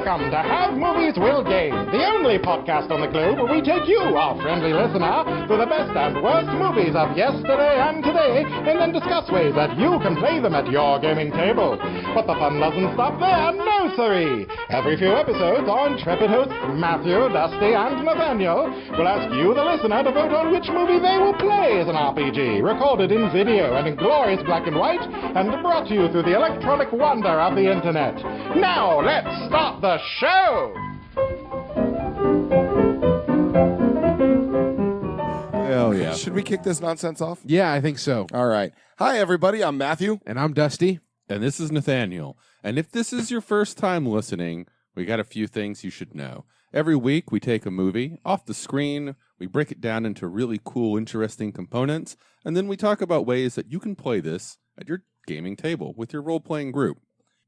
Welcome to How Movies Will Game, the only podcast on the globe where we take you, our friendly listener, to the best and worst movies of yesterday and today, and then discuss ways that you can play them at your gaming table. But the fun doesn't stop there, no siree! Every few episodes, our intrepid hosts Matthew, Dusty, and Nathanael will ask you, the listener, to vote on which movie they will play as an RPG, recorded in video and in glorious black and white, and brought to you through the electronic wonder of the internet. Now, let's start the show! Hell yeah. Should we kick this nonsense off? Yeah, I think so. All right. Hi, everybody. I'm Matthew. And I'm Dusty. And this is Nathanael. And if this is your first time listening, we got a few things you should know. Every week, we take a movie off the screen, we break it down into really cool, interesting components, and then we talk about ways that you can play this at your gaming table with your role-playing group.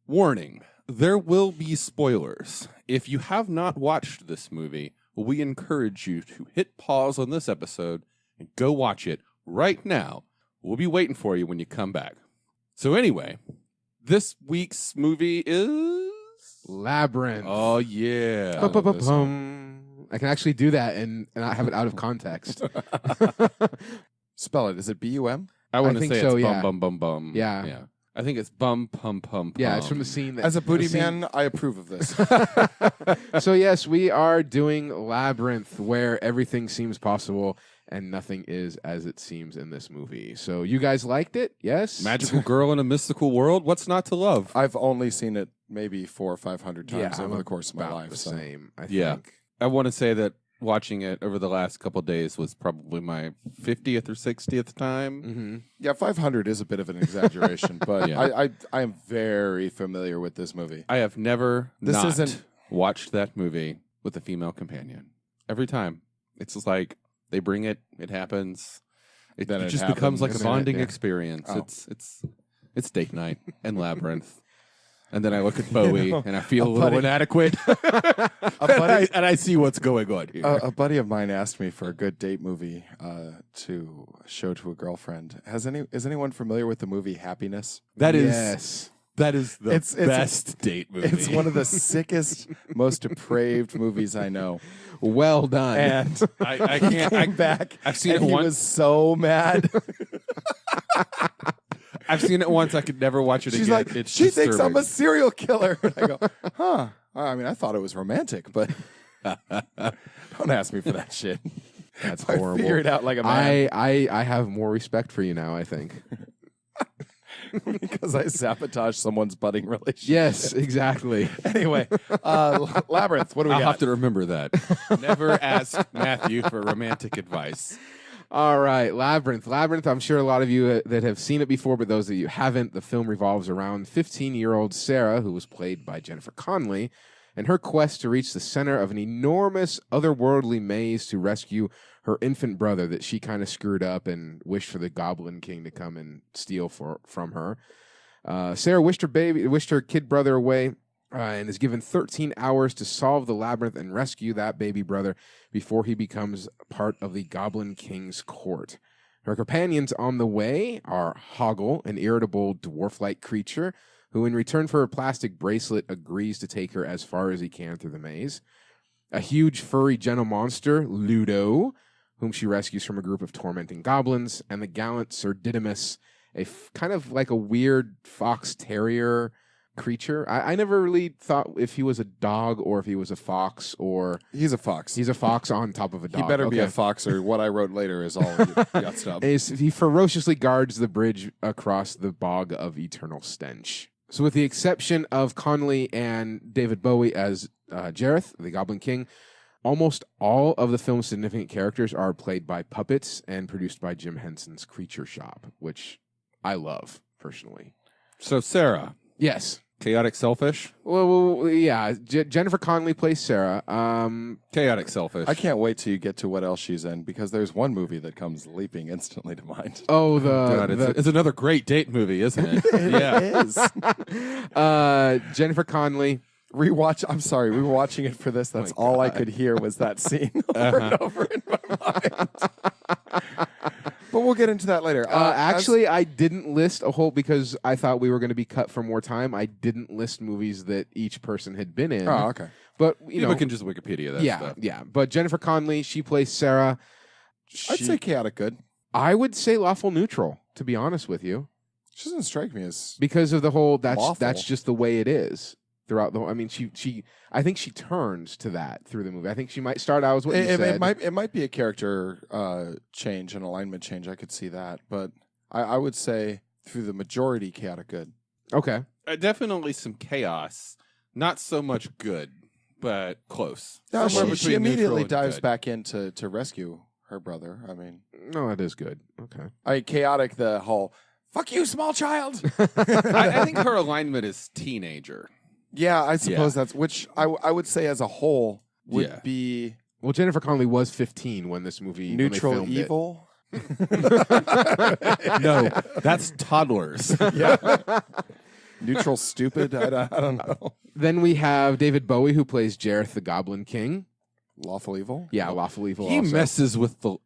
Warning, there will be spoilers. If you have not watched this movie, we encourage you to hit pause on this episode and go watch it right now. We'll be waiting for you when you come back. So anyway, this week's movie is... Labyrinth. Oh, yeah. I can actually do that and not have it out of context. Spell it. Is it B-U-M? I want to think say so, it's yeah. bum, bum, bum, bum. Yeah. I think it's bum, pum, pum, pum. Yeah, it's from the scene. As a booty man, I approve of this. So yes, we are doing Labyrinth, where everything seems possible and nothing is as it seems in this movie. So you guys liked it? Yes? Magical girl in a mystical world. What's not to love? I've only seen it maybe 400 or 500 times Yeah, over I'm the course of my about life. the So. same, I Yeah. think. I want to say that watching it over the last couple of days was probably my 50th or 60th time. Mm-hmm. Yeah, 500 is a bit of an exaggeration, but Yeah. I am very familiar with this movie. I have never This isn't- watched that movie with a female companion. Every time. It's just like they bring it, it happens. It Then it just happens. becomes like a And then bonding yeah. experience. Oh. It's date night and Labyrinth. And then I look at Bowie and I feel a little buddy- inadequate. and I see what's going on here. A buddy of mine asked me for a good date movie to show to a girlfriend. Is anyone familiar with the movie Happiness? That is Yes. the It's best date movie. It's one of the sickest, most depraved movies I know. Well done. And I he can't. came back. I've seen and it he once. was so mad. I've seen it once. I could never watch it She's again. like, It's she thinks I'm disturbing. a serial killer. And I go, huh? I mean, I thought it was romantic, but don't ask me for that shit. That's I horrible. figure it out like a man I have more respect for you now, I think. because I sabotage someone's budding relationship. Yes, exactly. Anyway, Labyrinth. What do we I'll got? have to remember that. Never ask Matthew for romantic advice. All right, Labyrinth. Labyrinth, I'm sure a lot of you that have seen it before, but those of you who haven't, the film revolves around 15-year-old Sarah, who was played by Jennifer Connelly, and her quest to reach the center of an enormous otherworldly maze to rescue her infant brother that she kind of screwed up and wished for the Goblin King to come and steal from her. Sarah wished her kid brother away, and is given 13 hours to solve the labyrinth and rescue that baby brother before he becomes part of the Goblin King's court. Her companions on the way are Hoggle, an irritable dwarf-like creature, who in return for a plastic bracelet agrees to take her as far as he can through the maze. A huge furry gentle monster, Ludo, whom she rescues from a group of tormenting goblins, and the gallant Sir Didymus, kind of like a weird fox terrier creature. I never really thought if he was a dog or if he was a fox or... He's a fox. He's a fox on top of a dog. He better be Okay. a fox, or what I wrote later is all yucked up. He ferociously guards the bridge across the bog of eternal stench. So with the exception of Connelly and David Bowie as Jareth, the Goblin King, almost all of the film's significant characters are played by puppets and produced by Jim Henson's Creature Shop, which I love, personally. So, Sarah, Yes. chaotic selfish? Well, yeah. Jennifer Connelly plays Sarah. Chaotic selfish. I can't wait till you get to what else she's in, because there's one movie that comes leaping instantly to mind. Oh, God, it's another great date movie, isn't it? Yeah. It is. Jennifer Connelly. I'm sorry, we were watching it for this. That's all I could hear was that scene over and over in my mind. But we'll get into that later. Actually, I didn't list a whole because I thought we were going to be cut for more time. I didn't list movies that each person had been in. Oh, okay. But People can just Wikipedia that stuff. Yeah. But Jennifer Connelly, she plays Sarah. I'd say chaotic good. I would say lawful neutral, to be honest with you, She doesn't strike me as because of the whole. Lawful. That's just the way it is throughout the whole. I mean, I think she turns to that through the movie. I think she might start out as what you said. it might be a character change, an alignment change. I could see that, but I would say through the majority chaotic good. Okay. Definitely some chaos. Not so much good, but close. No, Somewhere she between immediately neutral and dives good. back in to rescue her brother. I mean, No, that is good. Okay. chaotic. The whole "fuck you, small child." I think her alignment is teenager. Yeah, I suppose that's which I would say as a whole would be Well, Jennifer Connelly was 15 when this movie neutral when they filmed evil. No, that's toddlers. Yeah, neutral stupid. I don't know. Then we have David Bowie, who plays Jareth the Goblin King. Lawful evil. Yeah, lawful evil. He also. messes with the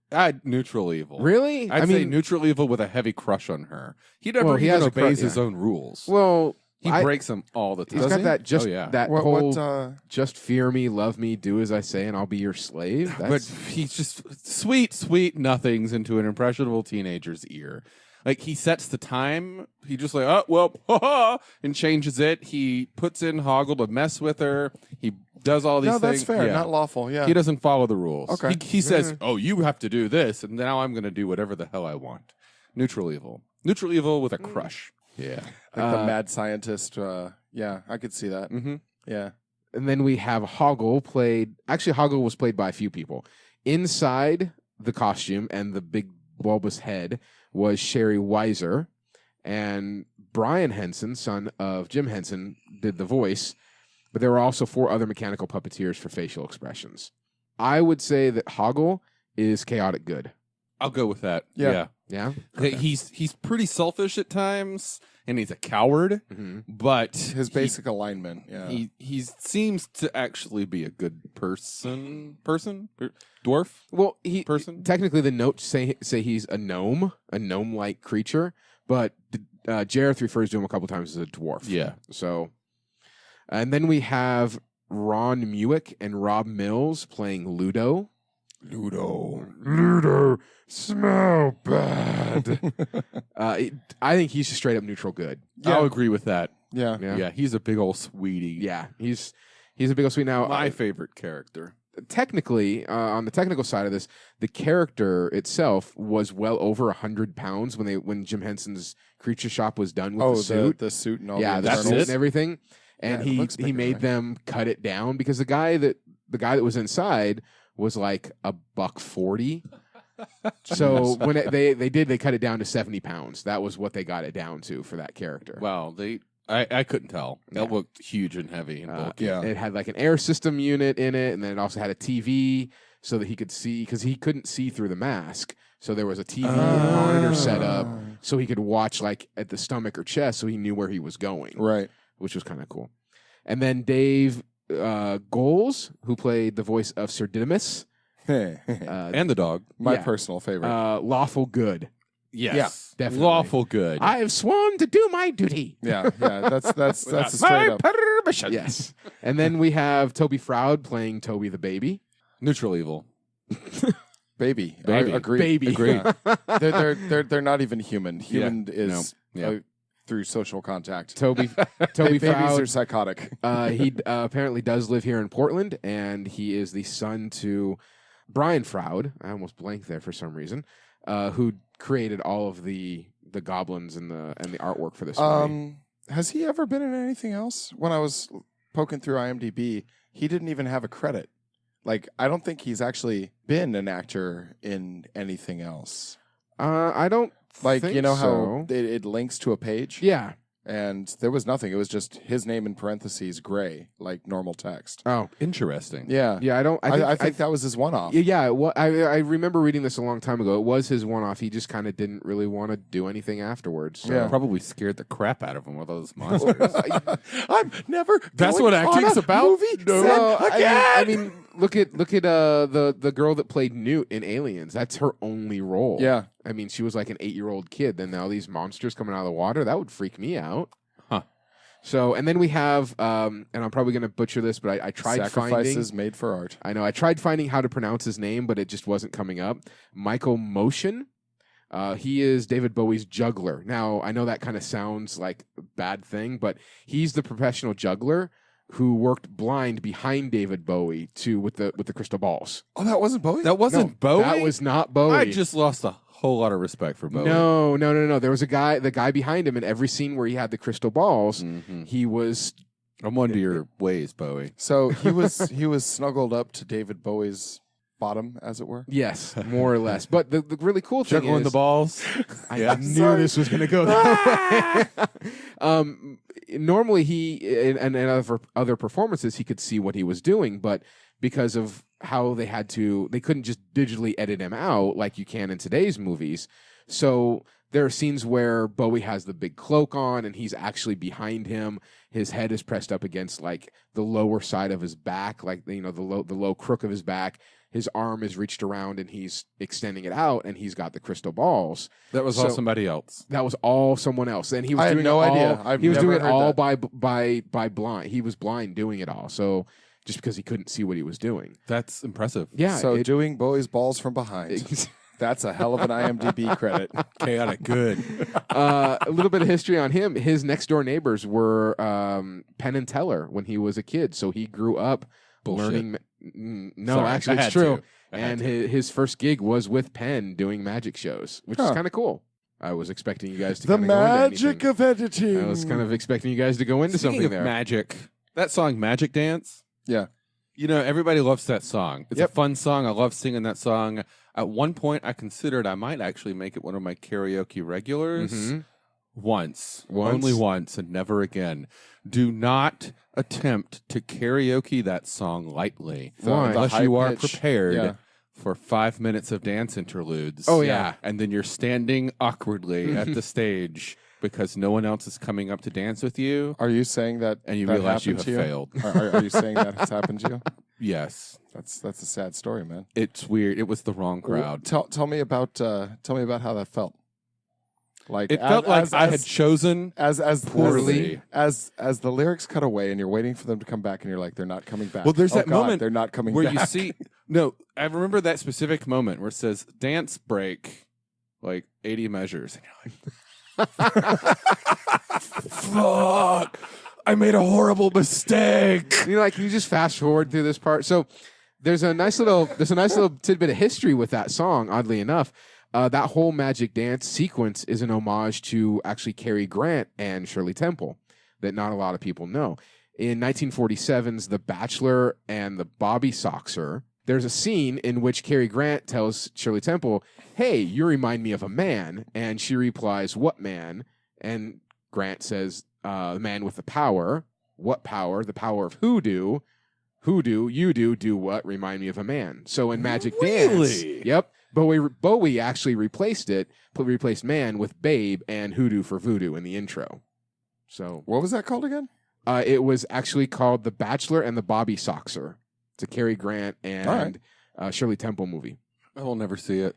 neutral evil. Really? I'd say neutral evil with a heavy crush on her. He never Well, he even has a obeys cru- his own rules. Well, He breaks them all the time. He's got that just yeah. that What? whole just fear me, love me, do as I say, and I'll be your slave. But That's, he's just sweet nothings into an impressionable teenager's ear. Like, he sets the time. He just like, oh, well, ha-ha, and changes it. He puts in Hoggle to mess with her. He does all these No, things. that's fair. Yeah. Not lawful. Yeah. He doesn't follow the rules. Okay. He says, oh, you have to do this, and now I'm going to do whatever the hell I want. Neutral evil. Neutral evil with a crush. Yeah. Like the mad scientist. Yeah, I could see that. Mm-hmm. Yeah. and then we have Hoggle played. Actually, Hoggle was played by a few people. Inside the costume and the big bulbous head was Sherry Weiser, and Brian Henson, son of Jim Henson, did the voice. But there were also 4 other mechanical puppeteers for facial expressions. I would say that Hoggle is chaotic good. I'll go with that. Yeah. Yeah. He's pretty selfish at times, and he's a coward, Mm-hmm. but His basic alignment. Yeah. he seems to actually be a good dwarf. Well, he Person? technically the notes say he's a gnome-like creature, but Jareth refers to him a couple times as a dwarf. Yeah. So, and then we have Ron Muick and Rob Mills playing Ludo. Ludo, smell bad. I think he's just straight up neutral good. Yeah. I'll agree with that. yeah. Yeah, he's a big old sweetie. Yeah, he's a big old sweet. Now, My favorite character. technically, on the technical side of this, the character itself was well over 100 pounds when Jim Henson's Creature Shop was done with the suit. The suit and all Yeah, the the that's suit it. and everything. And Yeah, it looks he bigger, made right? them cut it down because the guy that was inside was like $140. So when they cut it down to 70 pounds. That was what they got it down to for that character. Wow, I couldn't tell. Yeah. That looked huge and heavy and bulky. Yeah. It had like an air system unit in it, and then it also had a TV so that he could see, because he couldn't see through the mask. So there was a TV and monitor set up so he could watch like at the stomach or chest, so he knew where he was going, Right. which was kind of cool. And then Dave Goles, who played the voice of Sir Didymus, And the dog. My yeah. personal favorite. lawful good. Yes. definitely. Lawful good. I have sworn to do my duty. yeah. That's a straight My up. permission. Yes. And then we have Toby Froud playing Toby the baby. Neutral evil. Baby. Baby. Agree. Baby. Agree. They're not even human. Human is Yeah. through social contact. Toby Babies Froud. are psychotic. He apparently does live here in Portland, and he is the son to Brian Froud. I almost blanked there for some reason. Who created all of the goblins and the artwork for this movie? Has he ever been in anything else? When I was poking through IMDb, he didn't even have a credit. Like, I don't think he's actually been an actor in anything else. I don't Like, think you know so. how it links to a page? Yeah. And there was nothing. It was just his name in parentheses, gray, like normal text. Oh, Interesting. Yeah. yeah. I think that was his one-off. Yeah. Well, I remember reading this a long time ago. It was his one-off. He just kind of didn't really want to do anything afterwards. So. Yeah. Probably scared the crap out of him with all those monsters. I'm never. That's going what on acting's a about? Movie No. set Well, again. I mean, look at the girl that played Newt in Aliens. That's her only role. Yeah. I mean, she was like an 8-year-old kid. Then now these monsters coming out of the water, that would freak me out. Huh. So, and then we have, and I'm probably going to butcher this, but I tried Sacrifices finding. made for art. I know. I tried finding how to pronounce his name, but it just wasn't coming up. Michael Motion. He is David Bowie's juggler. Now, I know that kind of sounds like a bad thing, but he's the professional juggler who worked blind behind David Bowie with the crystal balls. Oh, that wasn't Bowie? That wasn't Bowie? That was not Bowie. I just lost a whole lot of respect for Bowie. No. There was the guy behind him in every scene where he had the crystal balls. Mm-hmm. He was. I'm under your ways, Bowie. So he was snuggled up to David Bowie's bottom, as it were. Yes, more or less. But the really cool thing Juggling is the balls. I knew this was going to go that way. Normally, he in other performances, he could see what he was doing, but because of how they couldn't just digitally edit him out like you can in today's movies. So there are scenes where Bowie has the big cloak on and he's actually behind him. His head is pressed up against like the lower side of his back, like the low crook of his back. His arm is reached around and he's extending it out, and he's got the crystal balls. That was all somebody else. That was all someone else, and he was I doing had no it all, idea. he was doing it all that. by blind. He was blind doing it all. So just because he couldn't see what he was doing. That's impressive. Yeah. So doing Bowie's balls from behind. That's a hell of an IMDb credit. Chaotic good. A little bit of history on him. His next door neighbors were Penn and Teller when he was a kid. So he grew up learning. No, Sorry, actually, I it's had true. to. And his first gig was with Penn doing magic shows, which is kind of cool. I was expecting you guys to The kinda go into magic anything. of editing. I was kind of expecting you guys to go into Speaking something of there. magic, that song Magic Dance, Yeah. you know, everybody loves that song. It's Yep. a fun song. I love singing that song. At one point, I considered I might actually make it one of my karaoke regulars. Mhm. Once, Once? only once, and never again. Do not attempt to karaoke that song lightly, Why? The unless high you are pitch. prepared Yeah. for 5 minutes of dance interludes. Oh, yeah. And then you're standing awkwardly at the stage because no one else is coming up to dance with you, Are you saying that? and you that realize you happened have to failed. Are you saying that has happened to you? Yes. That's a sad story, man. It's weird. It was the wrong crowd. Tell me about how that felt. Like It felt like I had chosen as poorly. as the lyrics cut away and you're waiting for them to come back and you're like, they're not coming back. Well, there's Oh, that God, moment they're not coming where back. you see. No, I remember that specific moment where it says dance break, like 80 measures. And you're like, fuck, I made a horrible mistake. You know, like, can you just fast forward through this part? So there's a nice little tidbit of history with that song. Oddly enough, that whole Magic Dance sequence is an homage to actually Cary Grant and Shirley Temple that not a lot of people know. In 1947's The Bachelor and the Bobby Soxer, there's a scene in which Cary Grant tells Shirley Temple, "Hey, you remind me of a man," and she replies, "What man?" And Grant says, "The man with the power." "What power?" "The power of hoodoo." "Hoodoo, you do what? Remind me of a man." So in Magic Dance, Really? yep, Bowie actually replaced man with babe and hoodoo for voodoo in the intro. So What was that called again? it was actually called The Bachelor and the Bobby Soxer. It's a Cary Grant and Shirley Temple movie. I will never see it.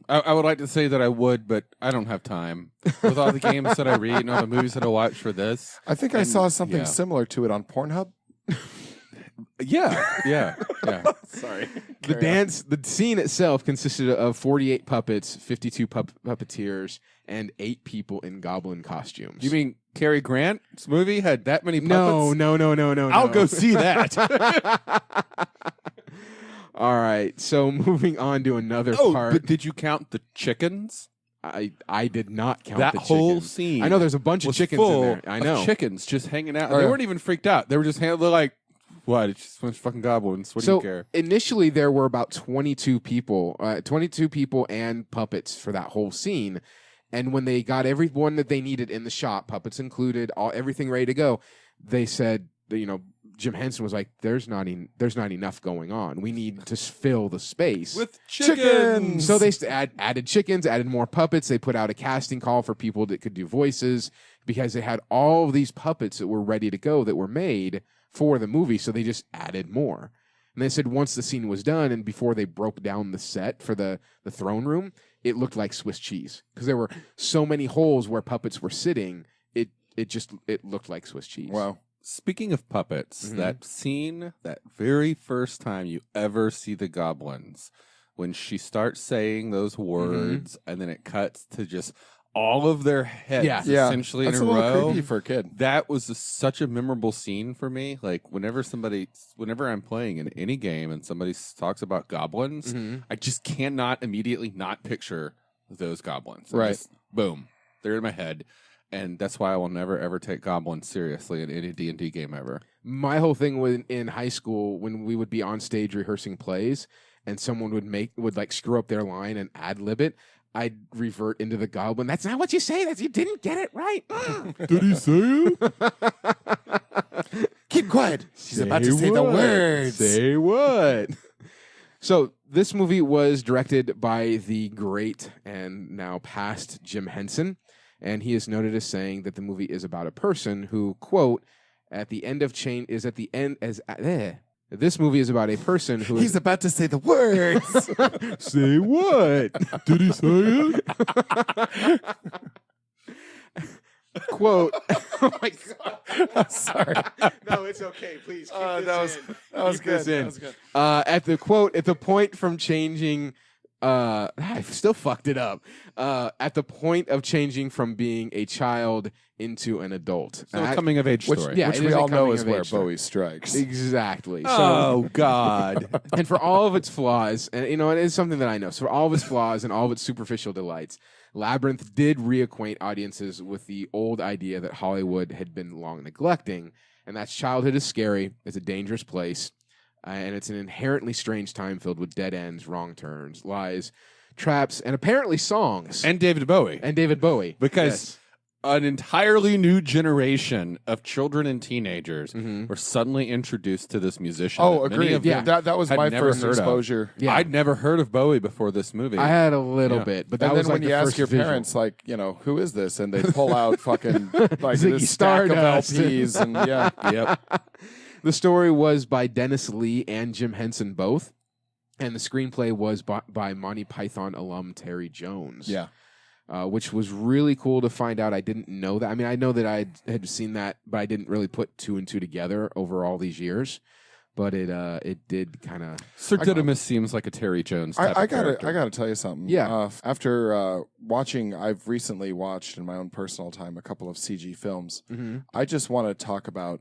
I would like to say that I would, but I don't have time. With all the games that I read and all the movies that I watch for this. I think I saw something yeah. similar to it on Pornhub. Yeah. Sorry. The scene itself consisted of 48 puppets, 52 puppeteers, and 8 people in goblin costumes. You mean Cary Grant's movie had that many puppets? No. I'll go see that. All right, so moving on to another part. But did you count the chickens? I did not count That the whole chickens. scene. I know there's a bunch of was chickens full in there. I know. of chickens just hanging out. Oh, They yeah. weren't even freaked out. They were just they're like, what? It's just a bunch of fucking goblins. What do you care? Initially, there were about 22 people and puppets for that whole scene. And when they got everyone that they needed in the shop, puppets included, everything ready to go, they said, Jim Henson was like, "There's not enough going on. We need to fill the space With chickens. So they added chickens, added more puppets. They put out a casting call for people that could do voices because they had all of these puppets that were ready to go that were made for the movie. So they just added more. And they said once the scene was done and before they broke down the set for the throne room, it looked like Swiss cheese because there were so many holes where puppets were sitting. It looked like Swiss cheese. Wow. Speaking of puppets, that scene, that very first time you ever see the goblins, when she starts saying those words and then it cuts to just all of their heads essentially That's in a a little row. creepy for a kid. That was such a memorable scene for me. Like whenever I'm playing in any game and somebody talks about goblins, I just cannot immediately not picture those goblins. Right. Just, boom. They're in my head. And that's why I will never, ever take goblins seriously in any D&D game ever. My whole thing in high school, when we would be on stage rehearsing plays and someone would like screw up their line and ad-lib it, I'd revert into the goblin. That's not what you say. You didn't get it right. Did he say it? Keep quiet. She's about to say the words. Say what? So this movie was directed by the great and now past Jim Henson. And he is noted as saying that the movie is about a person who, quote, this movie is about a person who He's about to say the words. Say what? Did he say it? quote, oh my God. I'm sorry. No, it's okay. Please keep this that was in. good. Keep this in. That was good. At the point from changing, I still fucked it up. At the point of changing from being a child into an adult. So a coming of age story. Yeah, Which it we is a all know coming is of where age story. Bowie strikes. Exactly. Oh, God. And for all of its flaws, and it is something that I know, so for all of its flaws and all of its superficial delights, Labyrinth did reacquaint audiences with the old idea that Hollywood had been long neglecting, and that's childhood is scary, it's a dangerous place, and it's an inherently strange time filled with dead ends, wrong turns, lies, traps, and apparently songs. And David Bowie. And David Bowie. Because an entirely new generation of children and teenagers were suddenly introduced to this musician. Oh, that many agreed. of them That was had my never first heard of. exposure. Yeah. I'd never heard of Bowie before this movie. I had a little bit, but that And was then like when you the ask first your visual. parents, like, who is this? And they pull out fucking like Ziggy this stack of Stardust. LPs. And yeah. Yep. The story was by Dennis Lee and Jim Henson both, and the screenplay was by Monty Python alum Terry Jones. Yeah. Which was really cool to find out. I didn't know that. I mean, I know that I had seen that, but I didn't really put two and two together over all these years. But it did kind of. Sir Didymus seems like a Terry Jones type I of gotta character. tell you something. Yeah. After watching, I've recently watched in my own personal time a couple of CG films. Mm-hmm. I just want to talk about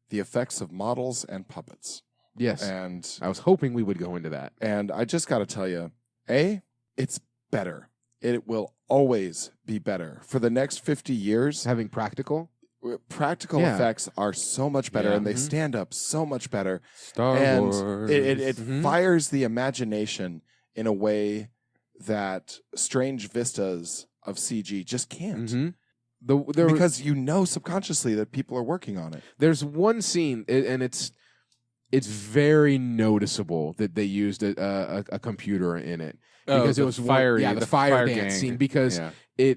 the effects of models and puppets. Yes. And I was hoping we would go into that. I just got to tell you, it's better. It will always be better. For the next 50 years, Having practical. practical Yeah. effects are so much better, Yeah. and they stand up so much better. Star And Wars. it Mhm. fires the imagination in a way that strange vistas of CG just can't. Mm-hmm. Because subconsciously that people are working on it. There's one scene, and it's very noticeable that they used a computer in it. Because the it was fiery, the fire dance gang. scene. Because Yeah.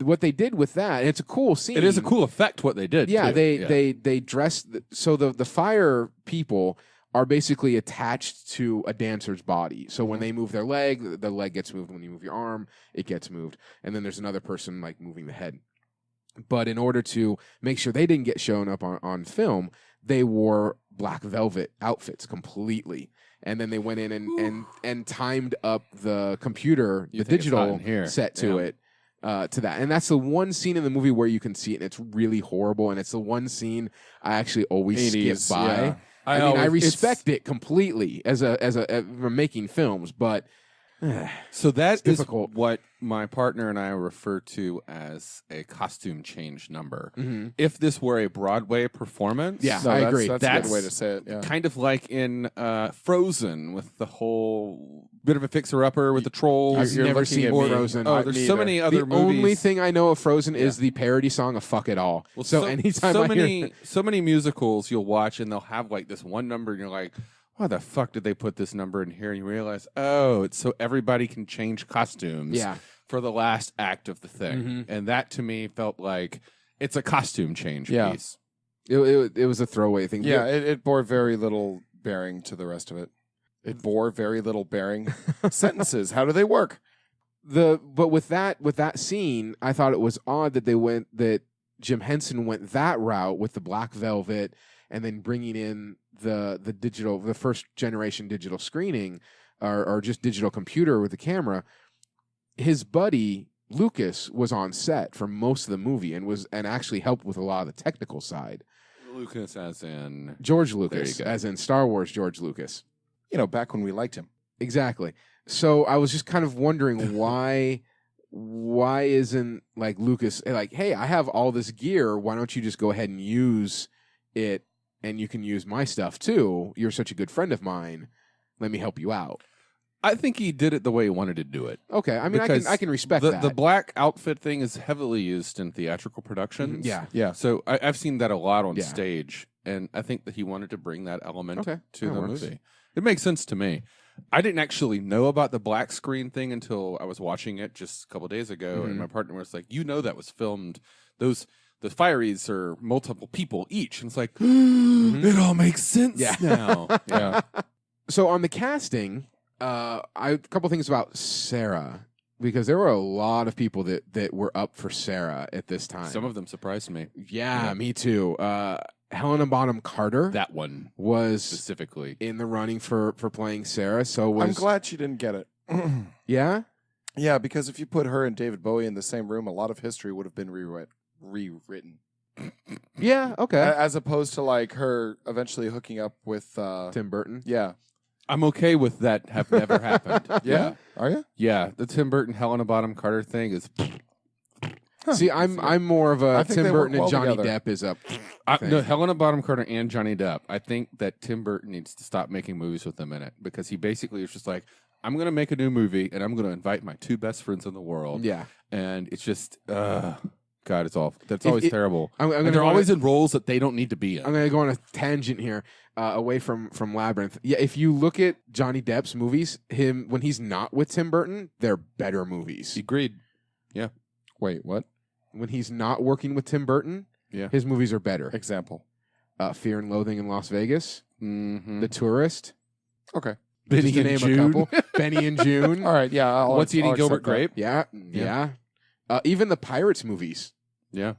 what they did with that, and it's a cool scene. It is a cool effect what they did. Yeah, too. they dressed so the fire people are basically attached to a dancer's body. So when they move their leg, the leg gets moved. When you move your arm, it gets moved. And then there's another person like moving the head. But in order to make sure they didn't get shown up on film, they wore black velvet outfits completely. And then they went in and timed up the computer, You the think it's hot digital in here. set to Yeah. it. To that. And that's the one scene in the movie where you can see it, and it's really horrible. And it's the one scene I actually always 80s, skip by. yeah. I mean, I respect it completely as for making films, but So that is difficult. what my partner and I refer to as a costume change number. Mhm. If this were a Broadway performance, Yeah. No, I that's, agree. That's, a That's good way to say it. Yeah. kind of like in Frozen with the whole bit of a fixer-upper with the trolls. I've You're never looking seen at me. Frozen. Oh, there's so neither. many other The movies. only thing I know of Frozen is the parody song of "Fuck It All." Well, so anytime so I hear many musicals you'll watch and they'll have like this one number and you're like, why the fuck did they put this number in here? And you realize, oh, it's so everybody can change costumes Yeah. for the last act of the thing. Mhm. And that to me felt like it's a costume change Yeah. piece. it was a throwaway thing. Yeah, it bore very little bearing to the rest of it. It bore very little bearing. Sentences, how do they work? but with that scene, I thought it was odd that Jim Henson went that route with the black velvet and then bringing in the first generation digital screening or just digital computer with the camera. His buddy Lucas was on set for most of the movie and actually helped with a lot of the technical side. Lucas as in George Lucas, as in Star Wars George Lucas. Back when we liked him. Exactly. So I was just kind of wondering why isn't like Lucas like, hey, I have all this gear. Why don't you just go ahead and use it, and you can use my stuff too? You're such a good friend of mine. Let me help you out. I think he did it the way he wanted to do it. Okay, I mean, I can respect that. The black outfit thing is heavily used in theatrical productions. Yeah. So I've seen that a lot on stage, and I think that he wanted to bring that element to the movie. It makes sense to me. I didn't actually know about the black screen thing until I was watching it just a couple of days ago, and my partner was like, that was filmed. The Fireys are multiple people each. And it's like, it all makes sense now. Yeah. So on the casting, a couple things about Sarah, because there were a lot of people that were up for Sarah at this time. Some of them surprised me. Yeah, me too. Helena Bonham Carter. That one was specifically in the running for playing Sarah. So I'm glad she didn't get it. Yeah? Yeah, because if you put her and David Bowie in the same room, a lot of history would have been rewritten. Yeah, okay. As opposed to like her eventually hooking up with Tim Burton. Yeah. I'm okay with that have never happened. Yeah. Are you? Yeah. The Tim Burton, Helena Bonham Carter thing is... See, I'm more of a Tim Burton and Johnny together. Depp is up. No, Helena Bonham Carter and Johnny Depp. I think that Tim Burton needs to stop making movies with them in it, because he basically is just like, I'm going to make a new movie and I'm going to invite my two best friends in the world. Yeah. And it's just, God, it's awful. That's always terrible. And they're always in roles that they don't need to be in. I'm going to go on a tangent here, away from Labyrinth. Yeah, if you look at Johnny Depp's movies, when he's not with Tim Burton, they're better movies. Agreed. Yeah. Wait, what? When he's not working with Tim Burton, his movies are better. Example. Fear and Loathing in Las Vegas, Mm-hmm. The Tourist. Okay. Benny Just to and name June. a couple. Benny and June. All right, yeah. What's Eating Gilbert Grape? Yeah. Even the Pirates movies. Yeah.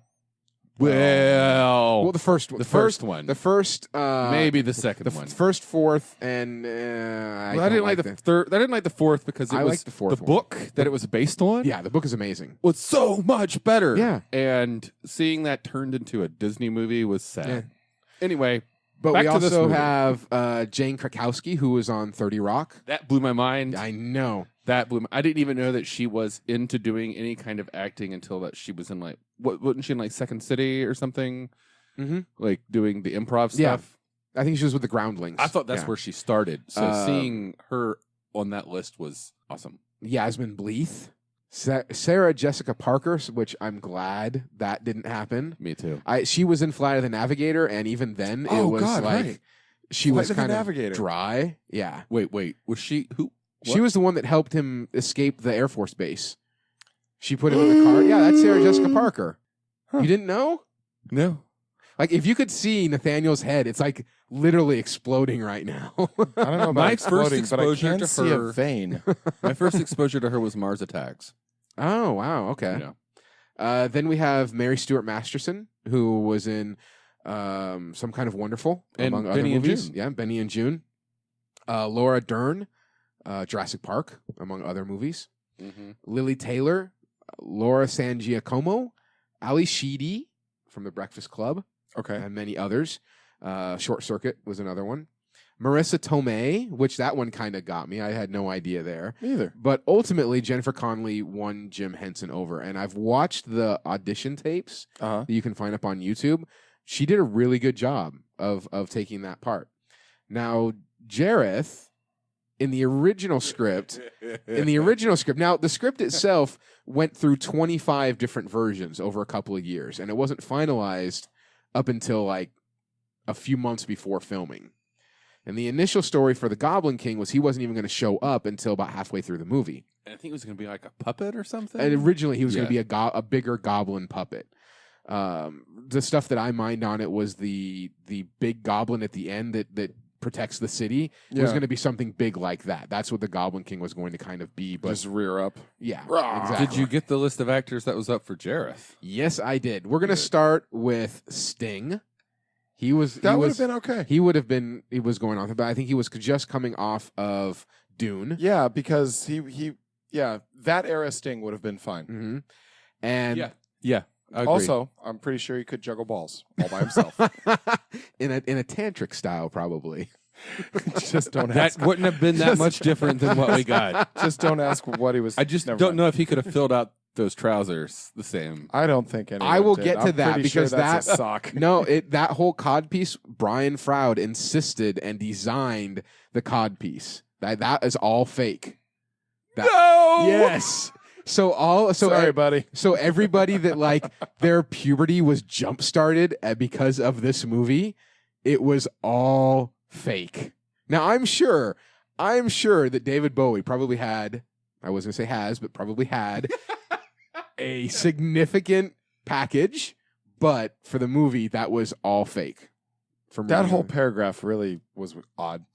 Well, The first one. The first one. The first. Maybe the second the one. first, fourth, and I didn't like the third. I didn't like the fourth because I was liked the fourth the one. book that it was based on. Yeah, the book is amazing. Was so much better. Yeah. And seeing that turned into a Disney movie was sad. Yeah. Anyway, But back we to this also movie. have Jane Krakowski, who was on 30 Rock. That blew my mind. I know. I didn't even know that she was into doing any kind of acting until that she was in wasn't she in like Second City or something? Mm-hmm. Like doing the improv Yeah. stuff. I think she was with the Groundlings. I thought that's Yeah. where she started. So seeing her on that list was awesome. Yasmin Bleeth. Sarah Jessica Parker, which I'm glad that didn't happen. Me too. She was in Flight of the Navigator, and even then it was right. she Flight was of the kind Navigator. of dry. Yeah. Wait. Was she who? She was the one that helped him escape the Air Force Base. She put him in the car. Yeah, that's Sarah Jessica Parker. Huh. You didn't know? No. Like, if you could see Nathaniel's head, it's like literally exploding right now. I don't know about My first exploding, but I exposure can to see her- a vein. My first exposure to her was Mars Attacks. Oh, wow. Okay. Yeah. Then we have Mary Stuart Masterson, who was in Some Kind of Wonderful, And among Benny other and movies. June. Yeah, Benny and June. Laura Dern, Jurassic Park, among other movies. Mm-hmm. Lily Taylor, Laura San Giacomo, Ali Sheedy from The Breakfast Club, Okay. and many others. Short Circuit was another one. Marissa Tomei, which that one kind of got me. I had no idea there. Me either. But ultimately, Jennifer Connelly won Jim Henson over. And I've watched the audition tapes Uh-huh. that you can find up on YouTube. She did a really good job of taking that part. Now, Jareth, in the original script, now the script itself went through 25 different versions over a couple of years, and it wasn't finalized up until like a few months before filming. And the initial story for the Goblin King was he wasn't even going to show up until about halfway through the movie. And I think it was going to be like a puppet or something. And originally he was going Yeah. to be a bigger goblin puppet. The stuff that I mined on it was the big goblin at the end that protects the city. It was going to be something big like that. That's what the Goblin King was going to kind of be. But just rear up. yeah, Rah. exactly. Did you get the list of actors that was up for Jareth? Yes, I did. We're going to start with Sting. He would have been okay. He would have been. He was going off, but I think he was just coming off of Dune. Yeah, because he that era Sting would have been fine. Mm-hmm. And Yeah. I agree. Also, I'm pretty sure he could juggle balls all by himself. in a tantric style, probably. Just don't that ask. wouldn't have been that much different than what we got. Just don't ask what he was. I just never don't mind. know if he could have filled out those trousers the same. I don't think anyone I will did. get to I'm that pretty because sure that's that a sock. No, that whole cod piece, Brian Froud insisted and designed the cod piece. That is all fake. No. Yes. Sorry, buddy. So everybody that like their puberty was jump started because of this movie, it was all fake. Now I'm sure that David Bowie probably had, I wasn't gonna say has, but probably had a significant package, but for the movie that was all fake. That whole paragraph really was odd.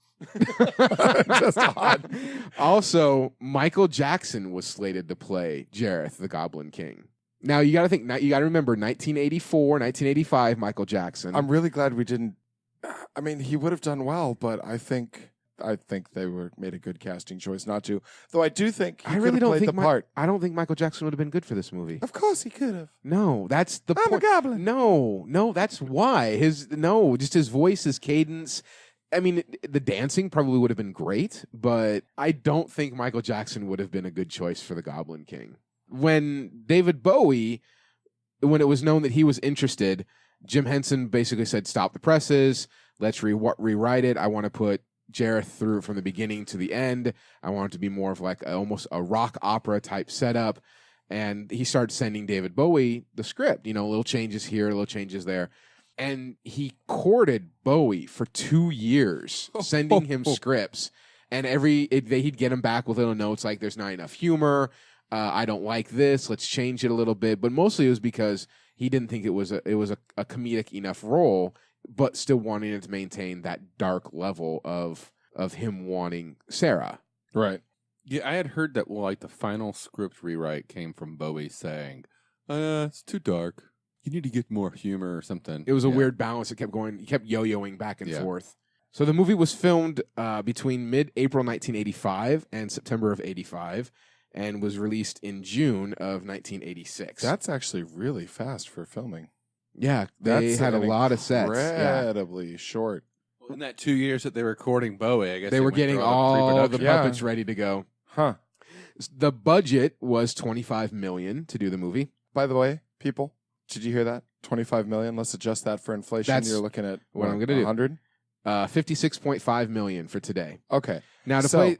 Just odd. Also, Michael Jackson was slated to play Jareth, the Goblin King. Now you got to think. You got to remember 1984, 1985. Michael Jackson. I'm really glad we didn't. I mean, he would have done well, but I think they made a good casting choice not to. Though I do think he I really don't played think the part. I don't think Michael Jackson would have been good for this movie. Of course, he could have. No, that's the I'm point. a goblin. No, that's why just his voice, his cadence. I mean, the dancing probably would have been great, but I don't think Michael Jackson would have been a good choice for the Goblin King. When David Bowie, when it was known that he was interested, Jim Henson basically said, "Stop the presses. Let's rewrite it. I want to put Jareth through from the beginning to the end. I want it to be more of like almost a rock opera type setup." And he started sending David Bowie the script, little changes here, little changes there. And he courted Bowie for 2 years, sending him scripts. And he'd get him back with little notes like, "There's not enough humor. I don't like this. Let's change it a little bit." But mostly it was because he didn't think it was a comedic enough role, but still wanting it to maintain that dark level of him wanting Sarah. Right. Yeah, I had heard that the final script rewrite came from Bowie saying, "It's too dark. You need to get more humor or something." It was a weird balance. It kept going. He kept yo-yoing back and Yeah. forth. So the movie was filmed between mid-April 1985 and September of 85 and was released in June of 1986. That's actually really fast for filming. Yeah, they That's had a lot of sets. Yeah. Incredibly short. In that 2 years that they were recording Bowie, I guess They were went getting through all the pre-production. Yeah. puppets ready to go. Huh. The budget was $25 million to do the movie. By the way, people, did you hear that? 25 million. Let's adjust that for inflation. That's You're looking at what I'm gonna do. 100. $56.5 million for today. Okay. Now to So play.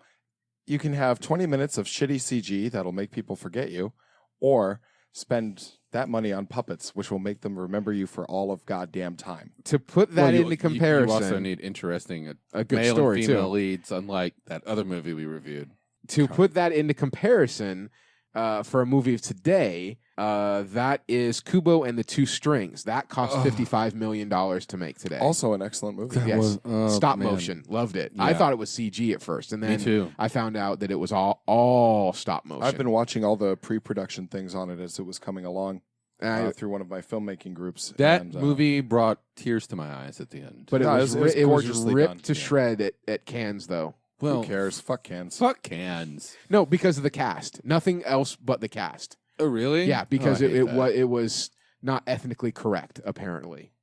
you can have 20 minutes of shitty CG that'll make people forget you, or spend that money on puppets, which will make them remember you for all of goddamn time. To put that into comparison, You also need interesting a good male story and female too. leads, unlike that other movie we reviewed. To put that into comparison, for a movie of today, that is Kubo and the Two Strings. That cost $55 million to make today. Also an excellent movie. Yes. Stop man. motion. Loved it. I Yeah. thought it was CG at first, and Me then too. I found out that it was all stop motion. I've been watching all the pre-production things on it as it was coming along And I- through one of my filmmaking groups. That and, movie brought tears to my eyes at the end. but No, it was, it was it was gorgeously ripped done. to Yeah. shred at Cannes, though. well, who cares? Fuck cans. fuck cans. No, because of the cast. Nothing else but the cast. Oh, really? Yeah, because Oh, I hate that. it was not ethnically correct, apparently.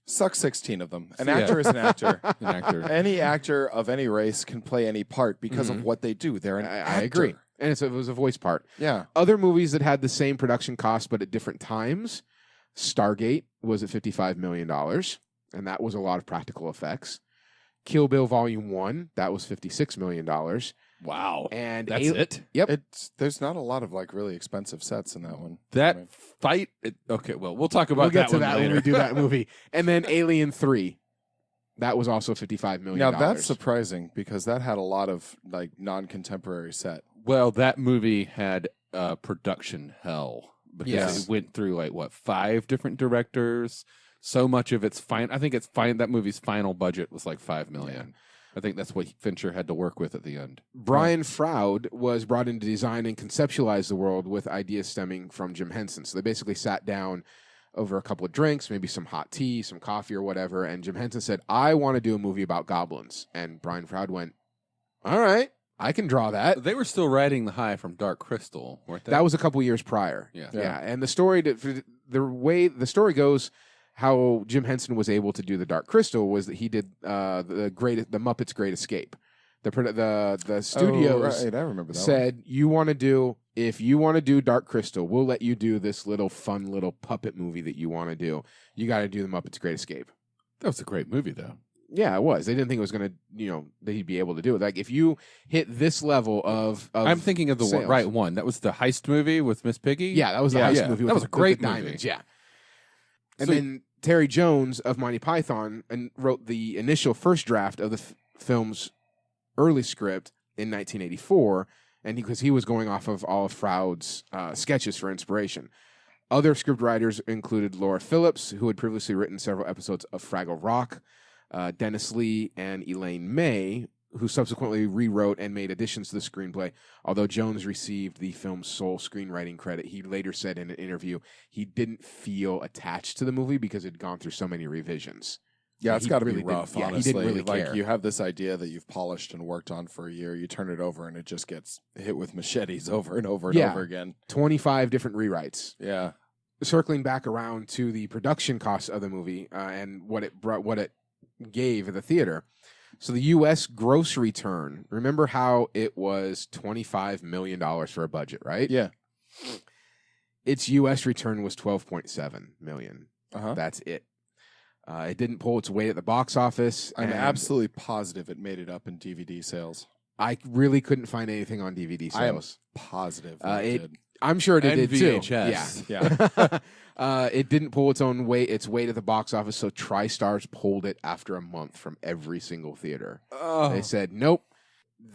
Suck 16 of them. An Yeah. actor is an actor. An actor. Any actor of any race can play any part because Mhm. of what they do. They're an I actor. agree. And it was a voice part. Yeah. Other movies that had the same production cost but at different times, Stargate was at $55 million, and that was a lot of practical effects. Kill Bill Volume 1, that was $56 million. Wow. And That's it? Yep. There's not a lot of really expensive sets in that one. That I mean, fight. Okay, well, we'll talk about We'll get that to one that later. when we do that movie. And then Alien 3, that was also $55 million. now that's surprising because that had a lot of non-contemporary set. Well, that movie had production hell because Yes. it went through 5 different directors. so much of its fine. I think it's fine. That movie's final budget was like $5 million. I think that's what Fincher had to work with at the end. Brian Froud was brought in to design and conceptualize the world with ideas stemming from Jim Henson. So they basically sat down over a couple of drinks, maybe some hot tea, some coffee or whatever, and Jim Henson said, I want to do a movie about goblins. And Brian Froud went, all right, I can draw that. They were still riding the high from Dark Crystal, weren't they? That was a couple years prior. Yeah. And the story, the way the story goes, how Jim Henson was able to do the Dark Crystal was that he did the Muppets Great Escape. The studios I remember that said, if you want to do Dark Crystal, we'll let you do this little fun little puppet movie that you want to do. You got to do the Muppets Great Escape. That was a great movie, though. Yeah, it was. They didn't think it was going to, that he'd be able to do it. Like, if you hit this level of I'm thinking of the sales. right one. That was the heist movie with Miss Piggy? Yeah, that was the heist movie. That was a great the movie. Diamonds, yeah. And then Terry Jones of Monty Python wrote the initial first draft of the film's early script in 1984, and because he was going off of all of Froud's sketches for inspiration. Other scriptwriters included Laura Phillips, who had previously written several episodes of Fraggle Rock, Dennis Lee, and Elaine May, who subsequently rewrote and made additions to the screenplay. Although Jones received the film's sole screenwriting credit, he later said in an interview he didn't feel attached to the movie because it had gone through so many revisions. Yeah, it's got to be rough, Yeah, honestly. he didn't really care. Like, you have this idea that you've polished and worked on for a year, you turn it over, and it just gets hit with machetes over and over and over again. 25 different rewrites. Yeah. Circling back around to the production costs of the movie and what it gave at the theater. So the U.S. gross return, remember how it was $25 million for a budget, right? Yeah. Its U.S. return was $12.7 million. Uh-huh. That's it. It didn't pull its weight at the box office. I'm and absolutely positive it made it up in DVD sales. I really couldn't find anything on DVD sales. I am positive it did. I'm sure it And did too. VHS. Yeah. It didn't pull its weight at the box office, so TriStars pulled it after a month from every single theater. Oh. They said, nope.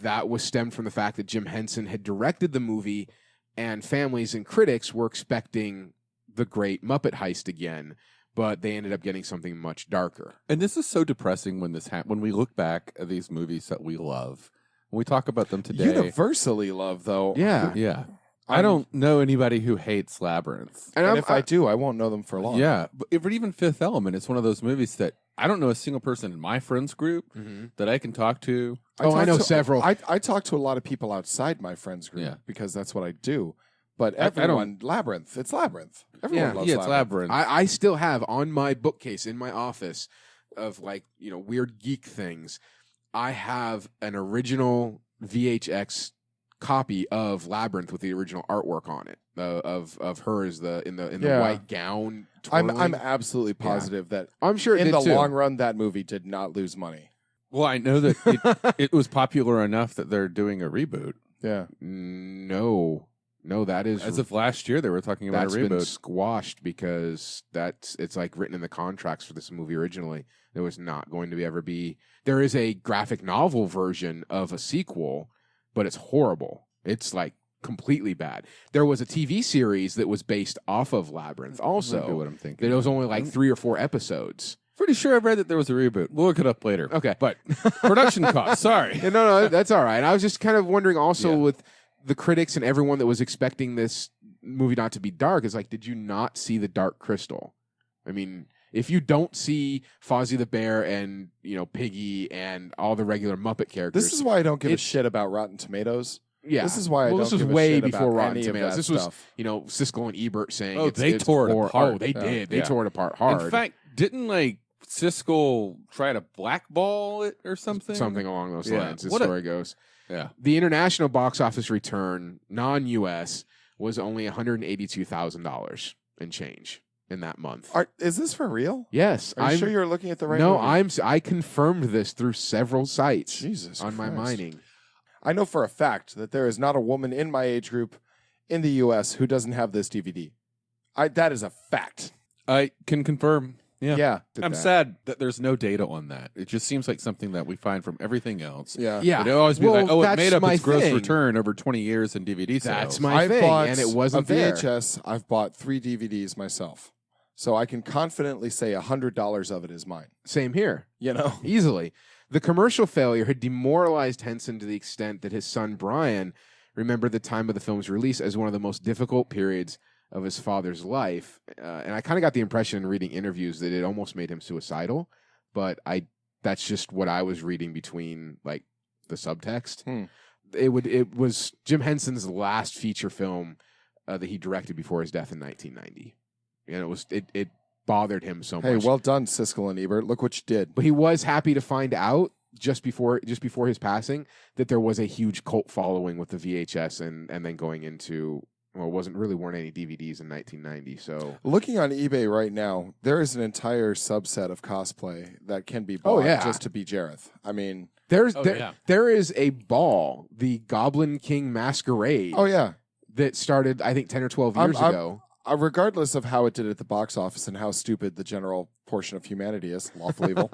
That was stemmed from the fact that Jim Henson had directed the movie, and families and critics were expecting the great Muppet heist again, but they ended up getting something much darker. And this is so depressing when this when we look back at these movies that we love. When we talk about them today. Universally loved, though. Yeah. Yeah. I don't know anybody who hates Labyrinth. And if I do, I won't know them for long. Yeah. But even Fifth Element, it's one of those movies that I don't know a single person in my friends group that I can talk to. I know several. I talk to a lot of people outside my friends group because that's what I do. But everyone, Labyrinth. It's Labyrinth. Everyone loves it's Labyrinth. I still have on my bookcase in my office of weird geek things. I have an original VHX copy of Labyrinth with the original artwork on it of her as in the white gown. I'm absolutely positive that I'm sure in the long run that movie did not lose money. Well, I know that it was popular enough that they're doing a reboot. Yeah. No, that is as of last year they were talking about a reboot. That's been squashed because it's like written in the contracts for this movie originally. There was not going to ever be. There is a graphic novel version of a sequel, but it's horrible. It's like completely bad. There was a TV series that was based off of Labyrinth also. Might be what I'm thinking. That was only like 3 or 4 episodes. Pretty sure I've read that there was a reboot. We'll look it up later. Okay. But production costs, sorry. No, that's all right. I was just kind of wondering also with the critics and everyone that was expecting this movie not to be dark, is like, did you not see the Dark Crystal? I mean, if you don't see Fozzie the Bear and, Piggy and all the regular Muppet characters. This is why I don't give a shit about Rotten Tomatoes. Yeah. This is why I don't this was give a way shit before about Rotten any of Tomatoes. that This stuff. was, Siskel and Ebert saying they tore it apart. Oh, they did. They tore it apart hard. In fact, didn't Siskel try to blackball it or something? Something along those lines, the story goes. Yeah. The international box office return, non-U.S., was only $182,000 and change in that month. Is this for real? Yes. Are you sure you're looking at the right No, movie? I confirmed this through several sites Jesus on my Christ. mining. I know for a fact that there is not a woman in my age group in the U.S. who doesn't have this DVD. That is a fact. I can confirm. Yeah. I'm sad that there's no data on that. It just seems like something that we find from everything else. Yeah. Yeah. It'd always be Well, like, it that's made up my its gross thing. return over 20 years in DVD sales. That's my I've thing, bought and it wasn't a there. VHS. I've bought 3 DVDs myself. So I can confidently say $100 of it is mine. Same here. You know? Easily. The commercial failure had demoralized Henson to the extent that his son Brian remembered the time of the film's release as one of the most difficult periods of his father's life. And I kind of got the impression in reading interviews that it almost made him suicidal, but that's just what I was reading between like the subtext. It was Jim Henson's last feature film that he directed before his death in 1990. And it bothered him so much. Hey, well done, Siskel and Ebert. Look what you did. But he was happy to find out just before his passing that there was a huge cult following with the VHS and then going into, well, weren't any DVDs in 1990. So looking on eBay right now, there is an entire subset of cosplay that can be bought just to be Jareth. I mean, there is a ball, the Goblin King Masquerade. Oh yeah, that started I think 10 or 12 years ago. Regardless of how it did at the box office and how stupid the general portion of humanity is, lawful evil,